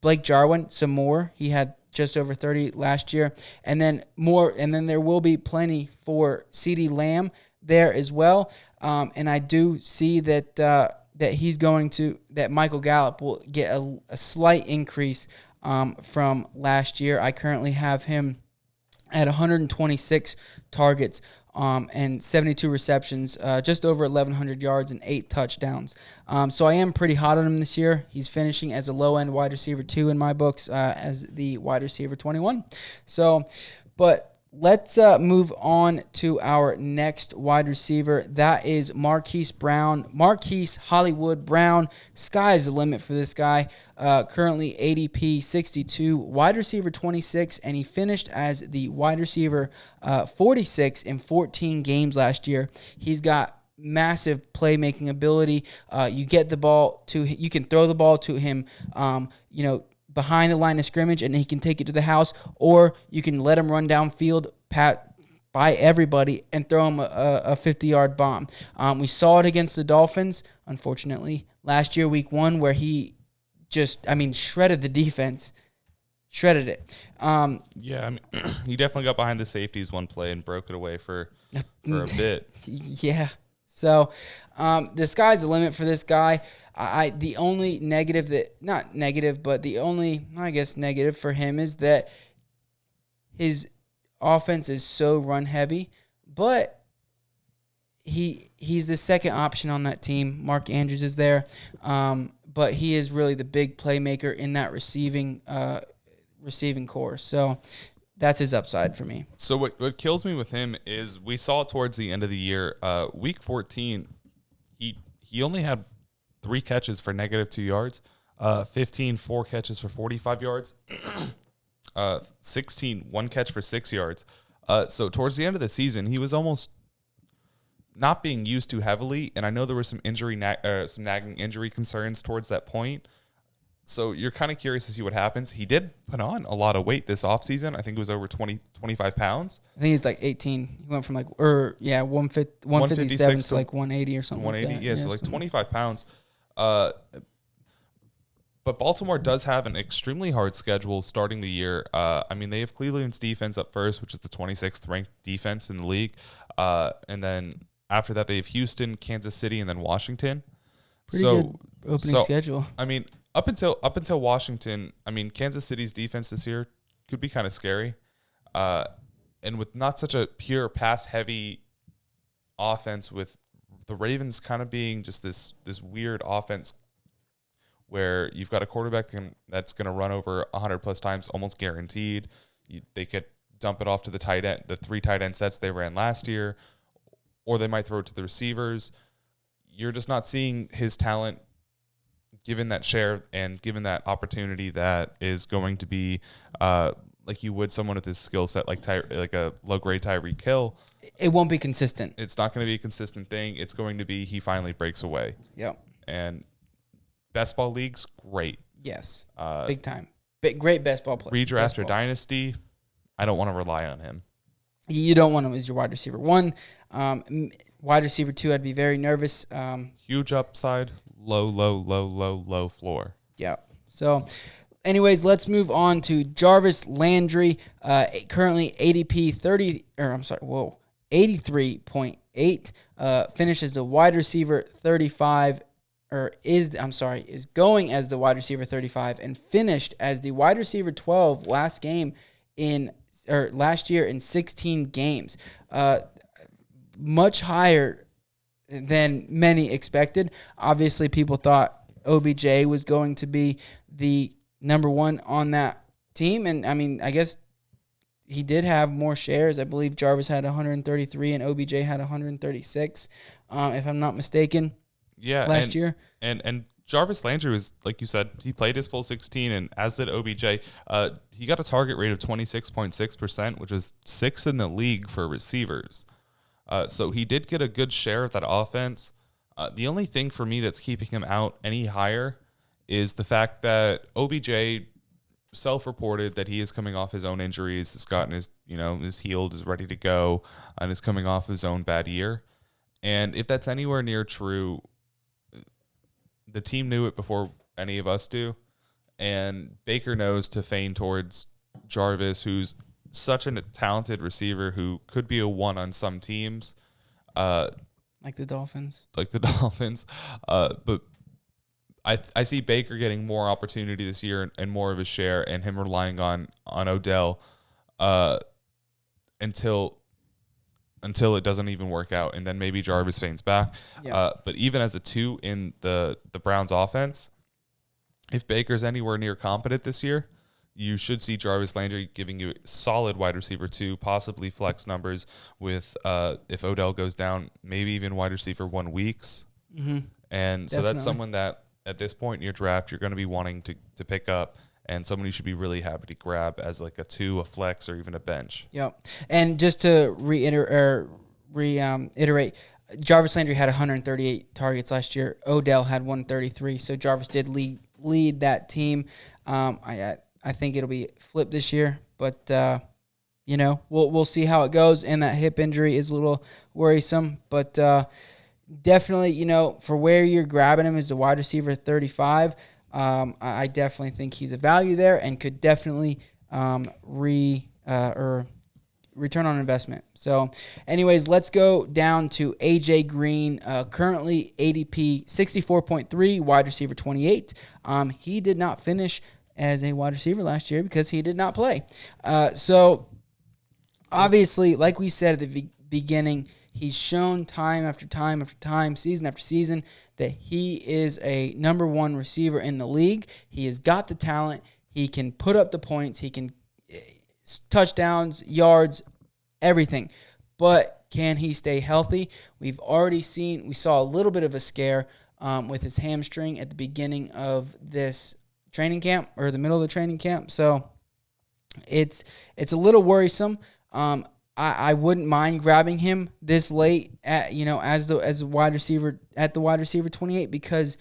Blake Jarwin, some more. He had just over 30 last year, and then there will be plenty for CeeDee Lamb there as well. And I do see that that Michael Gallup will get a slight increase from last year. I currently have him at 126 targets and 72 receptions, just over 1,100 yards and 8 touchdowns. So I am pretty hot on him this year. He's finishing as a low-end wide receiver 2 in my books, as the wide receiver 21. So, but let's move on to our next wide receiver. That is Marquise Hollywood Brown. Sky's the limit for this guy. Currently ADP 62, wide receiver 26, and he finished as the wide receiver 46 in 14 games last year. He's got massive playmaking ability. You can throw the ball to him, behind the line of scrimmage, and he can take it to the house, or you can let him run downfield by everybody and throw him a 50-yard bomb. We saw it against the Dolphins, unfortunately, last year, week 1, where he shredded the defense. Shredded it. Yeah, I mean, he definitely got behind the safeties one play and broke it away for a bit. Yeah. So the sky's the limit for this guy. The only negative not negative, but the only, I guess, negative for him is that his offense is so run heavy, but he's the second option on that team. Mark Andrews is there, but he is really the big playmaker in that receiving core. So that's his upside for me. So what kills me with him is we saw towards the end of the year, week 14, he only had 3 catches for -2 yards, 15 4 catches for 45 yards, 16 1 catch for 6 yards. So towards the end of the season, he was almost not being used too heavily, and I know there were some some nagging injury concerns towards that point. So you're kind of curious to see what happens. He did put on a lot of weight this offseason. I think it was over 25 pounds. I think he's like 18. He went from 157 to like 180 or something 180, like that. yeah, so like 25 pounds. But Baltimore does have an extremely hard schedule starting the year. They have Cleveland's defense up first, which is the 26th ranked defense in the league. And then after that, they have Houston, Kansas City, and then Washington. Pretty good opening schedule. I mean, up until Washington, Kansas City's defense this year could be kind of scary. And with not such a pure pass-heavy offense, with the Ravens kind of being just this weird offense where you've got a quarterback that's going to run over 100-plus times, almost guaranteed. They could dump it off to the tight end, the 3 tight end sets they ran last year, or they might throw it to the receivers. You're just not seeing his talent given that share and given that opportunity that is going to be like you would someone with his skill set, like a low-grade Tyreek Hill. It won't be consistent. It's not going to be a consistent thing. It's going to be he finally breaks away. Yep. And best ball leagues, great. Yes, big time. Great best ball player. Redraft or dynasty, I don't want to rely on him. You don't want him as your wide receiver 1. Wide receiver 2, I'd be very nervous. Huge upside, low floor. Yeah. So, anyways, let's move on to Jarvis Landry. Currently ADP 83.8. Finishes the wide receiver 35. Is going as the wide receiver 35 and finished as the wide receiver 12 last year in 16 games. Much higher than many expected. Obviously, people thought OBJ was going to be the number 1 on that team, and I guess he did have more shares. I believe Jarvis had 133 and OBJ had 136, if I'm not mistaken. Yeah, last year. And Jarvis Landry was, like you said, he played his full 16, and as did OBJ. He got a target rate of 26.6%, which is 6th in the league for receivers. So he did get a good share of that offense. The only thing for me that's keeping him out any higher is the fact that OBJ self-reported that he is coming off his own injuries, has gotten is healed, is ready to go, and is coming off his own bad year. And if that's anywhere near true, the team knew it before any of us do, and Baker knows to feign towards Jarvis, who's such a talented receiver who could be a 1 on some teams. Like the Dolphins. But I see Baker getting more opportunity this year and more of a share, and him relying on Odell until it doesn't even work out, and then maybe Jarvis feigns back. Yeah. But even as a 2 in the Browns offense, if Baker's anywhere near competent this year, you should see Jarvis Landry giving you solid wide receiver 2, possibly flex numbers with if Odell goes down, maybe even wide receiver 1 weeks. Mm-hmm. And so that's someone that at this point in your draft you're going to be wanting to pick up, and someone you should be really happy to grab as like a 2, a flex, or even a bench. Yep. And just to reiterate, Jarvis Landry had 138 targets last year. Odell had 133. So Jarvis did lead that team. I think it'll be flipped this year, but we'll see how it goes. And that hip injury is a little worrisome, but definitely, for where you're grabbing him as the wide receiver 35, I definitely think he's a value there and could definitely or return on investment. So, anyways, let's go down to AJ Green, currently ADP 64.3, wide receiver 28. He did not finish as a wide receiver last year because he did not play. So, obviously, like we said at the beginning, he's shown time after time after time, season after season, that he is a number one receiver in the league. He has got the talent. He can put up the points. He can touchdowns, yards, everything. But can he stay healthy? We saw a little bit of a scare with his hamstring at the beginning of this training camp, or the middle of the training camp. So it's a little worrisome. I wouldn't mind grabbing him this late as a wide receiver at the wide receiver 28, because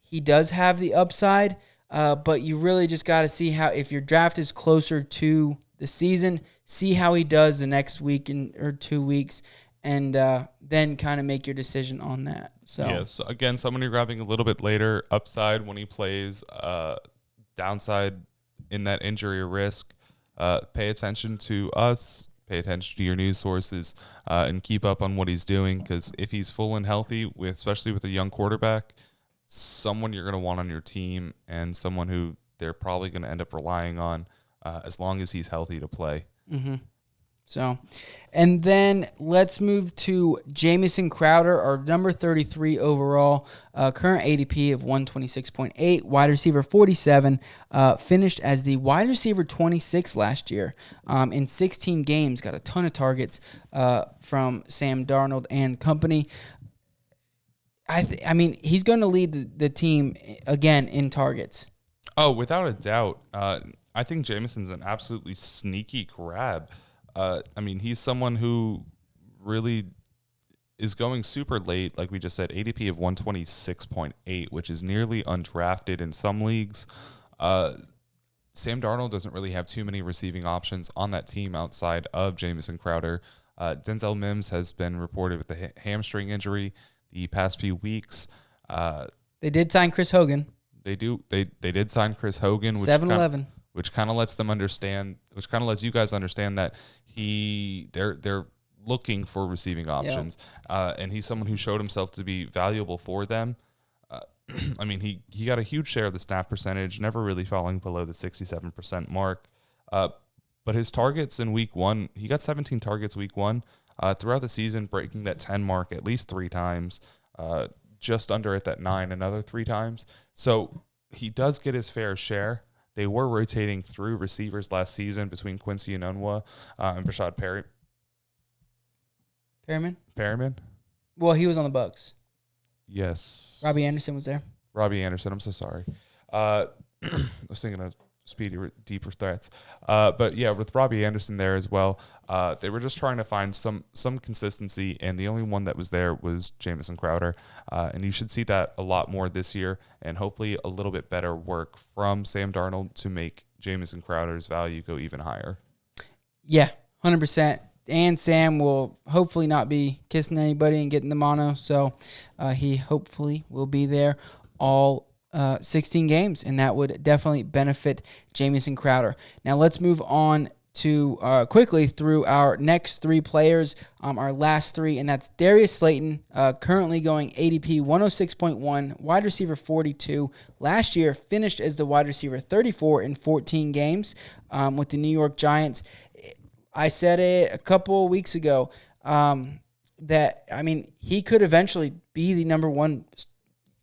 he does have the upside. But you really just got to see how, if your draft is closer to the season, see how he does the next week or 2 weeks, and then kind of make your decision on that. So yes, again, someone you're grabbing a little bit later, upside when he plays, downside in that injury or risk. Pay attention to us, pay attention to your news sources, and keep up on what he's doing, because if he's full and healthy, especially with a young quarterback, someone you're going to want on your team and someone who they're probably going to end up relying on as long as he's healthy to play. Mm-hmm. So, and then let's move to Jamison Crowder, our number 33 overall, current ADP of 126.8, wide receiver 47, finished as the wide receiver 26 last year in 16 games, got a ton of targets from Sam Darnold and company. I mean, he's going to lead the team again in targets. Oh, without a doubt. I think Jamison's an absolutely sneaky grab. I mean, he's someone who really is going super late, like we just said, ADP of 126.8, which is nearly undrafted in some leagues. Sam Darnold doesn't really have too many receiving options on that team outside of Jamison Crowder. Denzel Mims has been reported with a hamstring injury the past few weeks. They did sign Chris Hogan. They did sign Chris Hogan, which 7-11. Which kind of lets them understand, which kind of lets you guys understand that they're looking for receiving options, and he's someone who showed himself to be valuable for them. I mean, he got a huge share of the snap percentage, never really falling below the 67% mark. But his targets in week one, he got 17 targets week one. Throughout the season, breaking that 10 mark at least 3 times, just under at that 9 another 3 times. So he does get his fair share. They were rotating through receivers last season between Quincy Enunwa and Brashad Perriman. Well, he was on the Bucs. Yes. Robbie Anderson was there. Robbie Anderson. I'm so sorry. I was thinking of speedy, deeper threats. But yeah, with Robbie Anderson there as well, they were just trying to find some consistency, and the only one that was there was Jamison Crowder. And you should see that a lot more this year, and hopefully a little bit better work from Sam Darnold to make Jamison Crowder's value go even higher. Yeah, 100%. And Sam will hopefully not be kissing anybody and getting the mono, so he hopefully will be there all 16 games, and that would definitely benefit Jamison Crowder. Now let's move on to quickly through our next 3 players, our last 3, and that's Darius Slayton, currently going ADP 106.1, wide receiver 42. Last year finished as the wide receiver 34 in 14 games with the New York Giants. I said it a couple of weeks ago that, I mean, he could eventually be the number one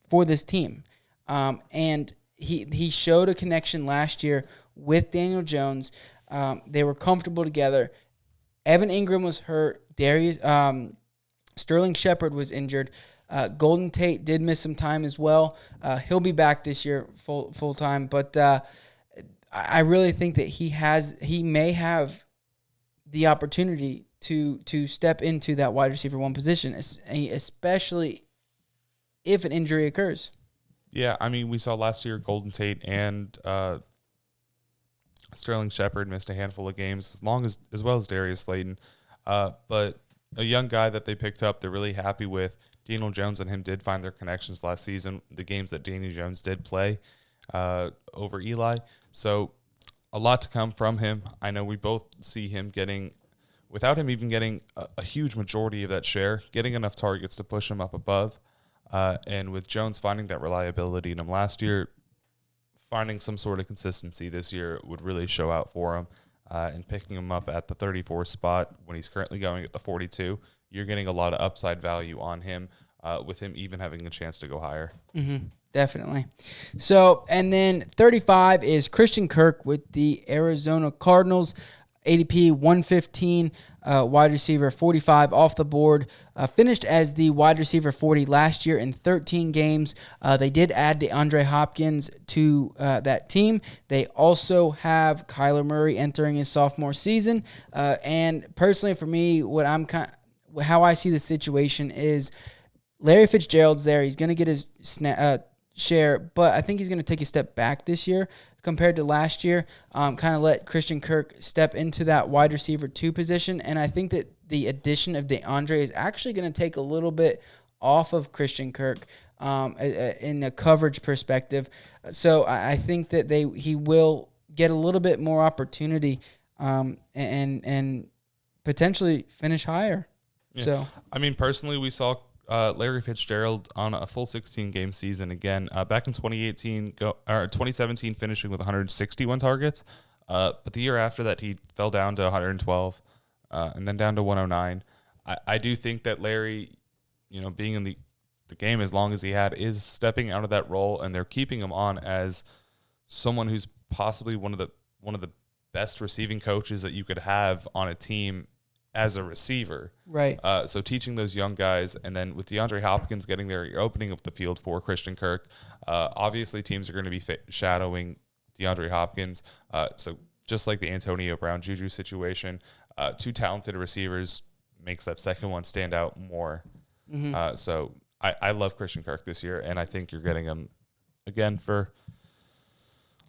for this team. And he showed a connection last year with Daniel Jones. They were comfortable together. Evan Ingram was hurt. Sterling Shepard was injured. Golden Tate did miss some time as well. He'll be back this year full time. But I really think that he may have the opportunity to step into that wide receiver 1 position, especially if an injury occurs. Yeah, I mean, we saw last year Golden Tate and Sterling Shepard missed a handful of games, as well as Darius Slayton. But a young guy that they picked up, they're really happy with. Daniel Jones and him did find their connections last season, the games that Daniel Jones did play over Eli. So a lot to come from him. I know we both see him getting, without him even getting a huge majority of that share, getting enough targets to push him up above. And with Jones finding that reliability in him last year, finding some sort of consistency this year would really show out for him. And picking him up at the 34 spot when he's currently going at the 42, you're getting a lot of upside value on him, with him even having a chance to go higher. Mm-hmm. Definitely. So, and then 35 is Christian Kirk with the Arizona Cardinals. ADP 115, wide receiver 45 off the board. Finished as the wide receiver 40 last year in 13 games. They did add DeAndre Hopkins to that team. They also have Kyler Murray entering his sophomore season. And personally, for me, how I see the situation is Larry Fitzgerald's there. He's going to get his share, but I think he's going to take a step back this year compared to last year. Kind of let Christian Kirk step into that wide receiver 2 position, and I think that the addition of DeAndre is actually going to take a little bit off of Christian Kirk in a coverage perspective. So I think that he will get a little bit more opportunity and potentially finish higher. Yeah. So I mean, personally, we saw Larry Fitzgerald on a full 16-game season again. Back in 2017, finishing with 161 targets. But the year after that, he fell down to 112, and then down to 109. I do think that Larry, being in the game as long as he had, is stepping out of that role, and they're keeping him on as someone who's possibly one of the best receiving coaches that you could have on a team as a receiver. Right. So teaching those young guys, and then with DeAndre Hopkins getting there, you're opening up the field for Christian Kirk. Obviously, teams are going to be shadowing DeAndre Hopkins. So just like the Antonio Brown Juju situation, 2 talented receivers makes that second one stand out more. Mm-hmm. So I love Christian Kirk this year, and I think you're getting him, again, for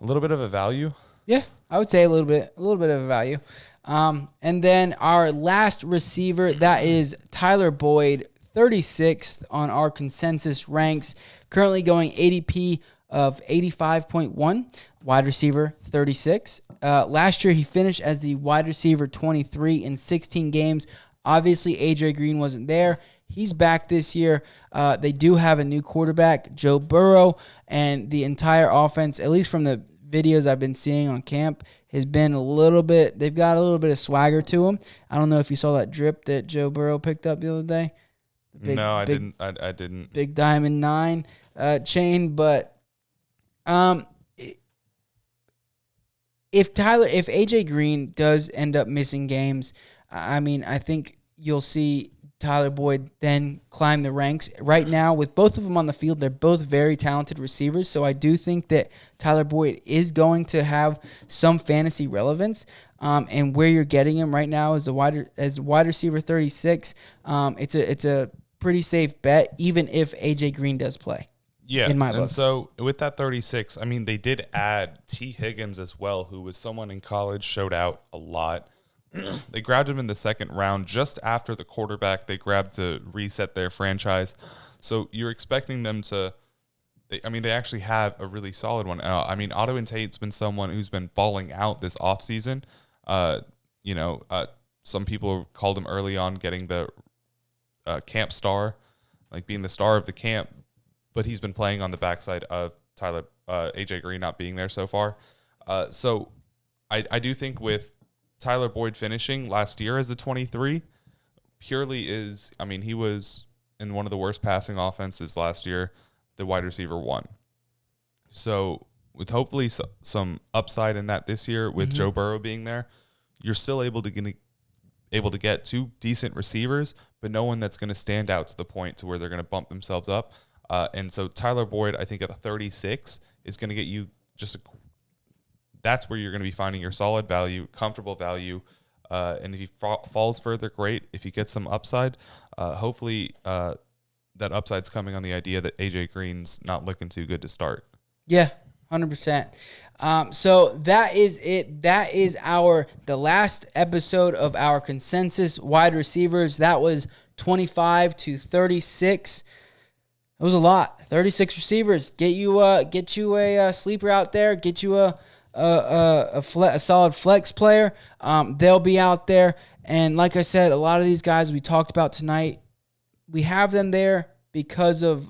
a little bit of a value. Yeah, I would say a little bit of a value. And then our last receiver, that is Tyler Boyd, 36th on our consensus ranks, currently going ADP of 85.1, wide receiver 36. Last year he finished as the wide receiver 23 in 16 games. Obviously, A.J. Green wasn't there. He's back this year. They do have a new quarterback, Joe Burrow, and the entire offense, at least from the videos I've been seeing on camp, has been they've got a little bit of swagger to them. I don't know if you saw that drip that Joe Burrow picked up the other day. I didn't. I didn't. Big Diamond 9 chain, but if AJ Green does end up missing games, I mean, I think you'll see Tyler Boyd then climb the ranks. Right now, with both of them on the field, they're both very talented receivers, so I do think that Tyler Boyd is going to have some fantasy relevance. And where you're getting him right now as wide receiver 36, it's a pretty safe bet, even if AJ Green does play. Yeah, in my book. And so with that 36, I mean, they did add T. Higgins as well, who was someone in college, showed out a lot. They grabbed him in the second round just after the quarterback they grabbed to reset their franchise. So you're expecting them to they actually have a really solid one. Otto and Tate's been someone who's been balling out this offseason. Some people called him early on getting the camp star, like being the star of the camp, but he's been playing on the backside of AJ Green not being there so far. So I do think with Tyler Boyd finishing last year as a 23 purely he was in one of the worst passing offenses last year, the wide receiver 1. So with hopefully some upside in that this year with Joe Burrow being there, you're still able to get 2 decent receivers, but no one that's going to stand out to the point to where they're going to bump themselves up. And so Tyler Boyd, I think at the 36 is going to get you that's where you're going to be finding your solid value, comfortable value. And if he falls further, great. If he gets some upside, hopefully that upside's coming on the idea that AJ Green's not looking too good to start. Yeah, 100%. So that is it. That is the last episode of our consensus wide receivers. That was 25 to 36. It was a lot. 36 receivers. Get you a sleeper out there. Get you a solid flex player. They'll be out there. And like I said, a lot of these guys we talked about tonight, we have them there because of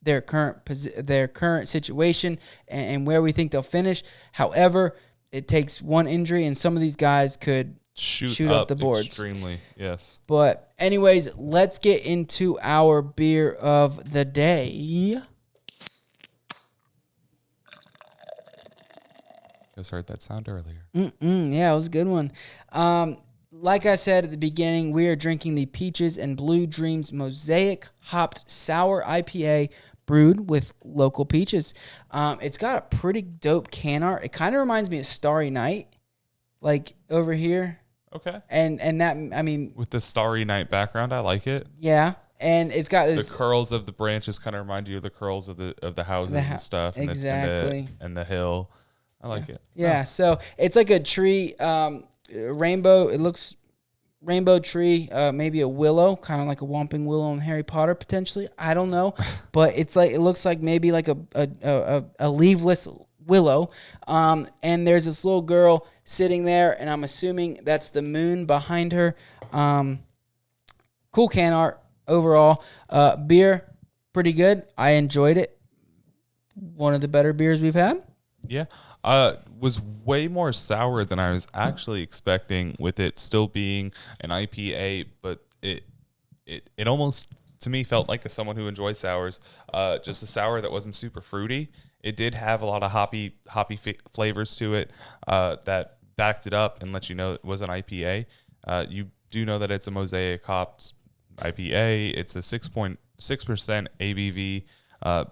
their current situation and where we think they'll finish. However, it takes one injury, and some of these guys could shoot up the boards. Extremely, yes. But anyways, let's get into our beer of the day. Just heard that sound earlier. Yeah, it was a good one. Like I said at the beginning, we are drinking the Peaches and Blue Dreams Mosaic Hopped Sour IPA brewed with local peaches. It's got a pretty dope can art. It kind of reminds me of Starry Night, like over here. Okay. And that, I mean, with the Starry Night background, I like it. Yeah. And it's got this, the curls of the branches kind of remind you of the curls of the houses and stuff. Exactly. And the hill. I like it. Yeah. Oh. So it's like a tree, rainbow. It looks rainbow tree, maybe a willow, kind of like a Whomping Willow in Harry Potter potentially. I don't know, but it looks like maybe like a leafless willow. And there's this little girl sitting there, and I'm assuming that's the moon behind her. Cool can art overall. Beer, pretty good. I enjoyed it. One of the better beers we've had. Yeah. Was way more sour than I was actually expecting, with it still being an IPA, but it almost to me felt like someone who enjoys sours, just a sour that wasn't super fruity. It did have a lot of hoppy flavors to it that backed it up and let you know it was an IPA. You do know that it's a Mosaic hops IPA. It's a 6.6% ABV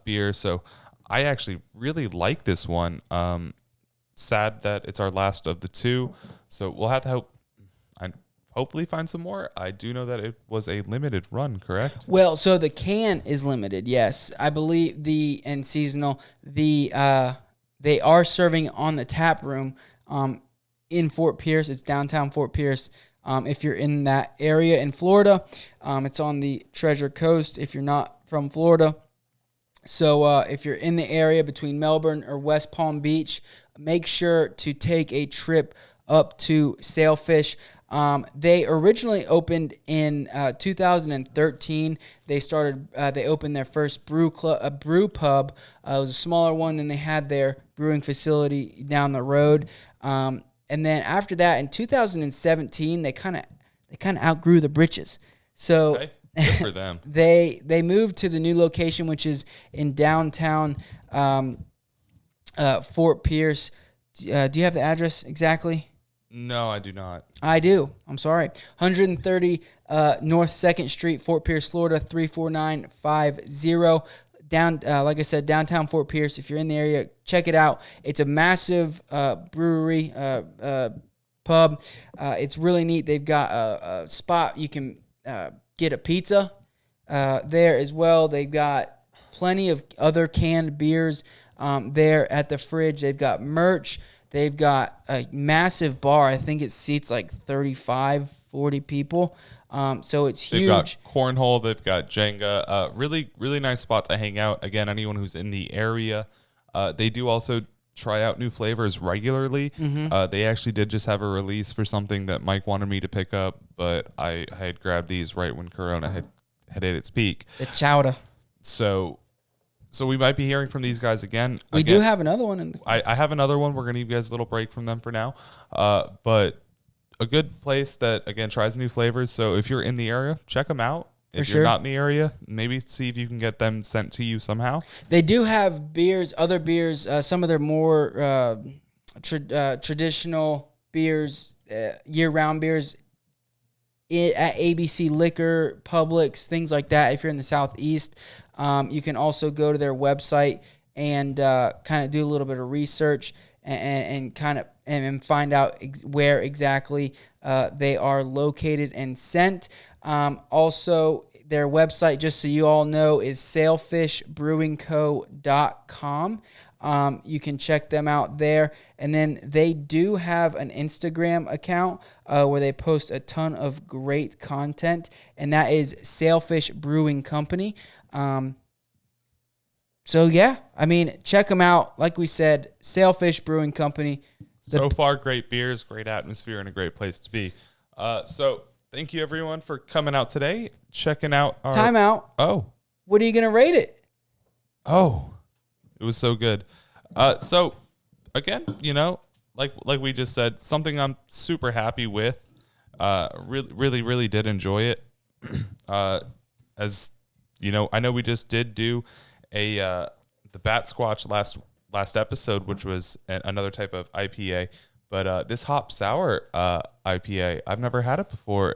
beer, so I actually really like this one. Sad that it's our last of the two, so we'll have to hopefully find some more. I do know that it was a limited run, correct? Well, so the can is limited, yes. I believe and seasonal. They are serving on the tap room in Fort Pierce. It's downtown Fort Pierce. If you're in that area in Florida, it's on the Treasure Coast if you're not from Florida. So if you're in the area between Melbourne or West Palm Beach, make sure to take a trip up to Sailfish. They originally opened in 2013. They opened their first brew pub. It was a smaller one than they had their brewing facility down the road. And then after that, in 2017, they kind of outgrew the britches. So. Okay. Good for them. They moved to the new location, which is in downtown Fort Pierce. Do you have the address exactly? No, I do not. I do. I'm sorry. 130 North 2nd Street, Fort Pierce, Florida, 34950. Like I said, downtown Fort Pierce. If you're in the area, check it out. It's a massive brewery pub. It's really neat. They've got a spot you can get a pizza there as well. They've got plenty of other canned beers there at the fridge. They've got merch. They've got a massive bar. I think it seats like 35, 40 people. So it's huge. They've got cornhole. They've got Jenga. Really, really nice spot to hang out. Again, anyone who's in the area. They do also try out new flavors regularly. Mm-hmm. They actually did just have a release for something that Mike wanted me to pick up, but I had grabbed these right when Corona had hit its peak. The chowder. So we might be hearing from these guys again. We do have another one. I have another one. We're going to give you guys a little break from them for now. But a good place that, again, tries new flavors. So if you're in the area, check them out. If you're not in the area, maybe see if you can get them sent to you somehow. They do have other beers, some of their more traditional beers, year-round beers at ABC Liquor, Publix, things like that. If you're in the Southeast, you can also go to their website and kind of do a little bit of research and find out where exactly they are located and sent. Also, their website, just so you all know, is sailfishbrewingco.com. You can check them out there. And then they do have an Instagram account where they post a ton of great content, and that is Sailfish Brewing Company. So, yeah, I mean, check them out. Like we said, Sailfish Brewing Company. So far, great beers, great atmosphere, and a great place to be. So thank you, everyone, for coming out today, checking out our... Time out. Oh. What are you going to rate it? Oh, it was so good. So, again, like we just said, something I'm super happy with. Really did enjoy it. As you know, I know we just did do the Bat Squatch last episode, which was another type of IPA. But this hop sour IPA, I've never had it before.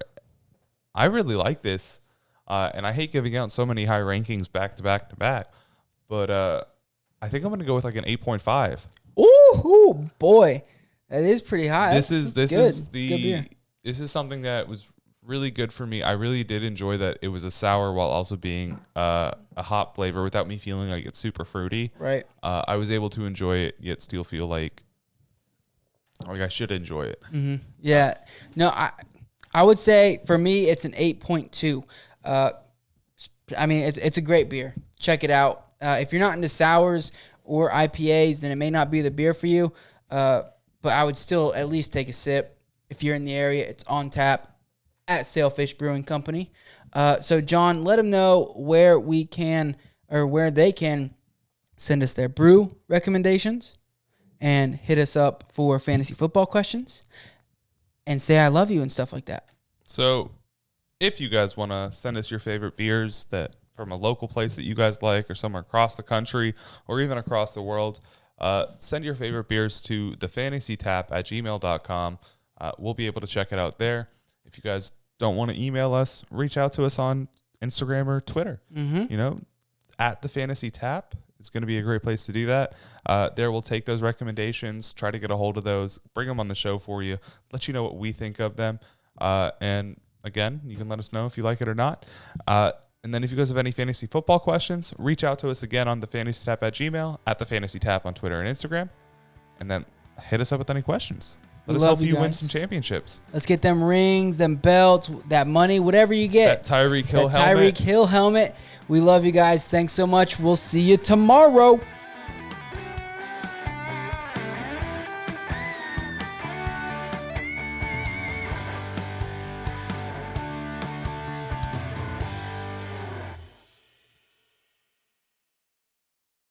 I really like this, and I hate giving out so many high rankings back to back. But I think I'm going to go with like an 8.5. Ooh, boy, that is pretty high. This is something that was really good for me. I really did enjoy that it was a sour while also being a hop flavor without me feeling like it's super fruity. Right. I was able to enjoy it, yet still feel like I should enjoy it. Mm-hmm. Yeah. No, I would say for me it's an 8.2. I mean, it's a great beer. Check it out. If you're not into sours or IPAs, then it may not be the beer for you. But I would still at least take a sip. If you're in the area, it's on tap at Sailfish Brewing Company. So, John, let them know where we can or where they can send us their brew recommendations and hit us up for fantasy football questions and say I love you and stuff like that. So, if you guys want to send us your favorite beers that from a local place that you guys like or somewhere across the country or even across the world, send your favorite beers to thefantasytap@gmail.com. We'll be able to check it out there. If you guys don't want to email us, reach out to us on Instagram or Twitter. Mm-hmm. At the Fantasy Tap is going to be a great place to do that. There we'll take those recommendations, try to get a hold of those, bring them on the show for you, let you know what we think of them. And again, you can let us know if you like it or not. And then if you guys have any fantasy football questions, reach out to us again on thefantasytap@gmail, at thefantasytap on Twitter and Instagram, and then hit us up with any questions. Let us help you win some championships. Let's get them rings, them belts, that money, whatever you get. That Tyreek Hill helmet. We love you guys. Thanks so much. We'll see you tomorrow.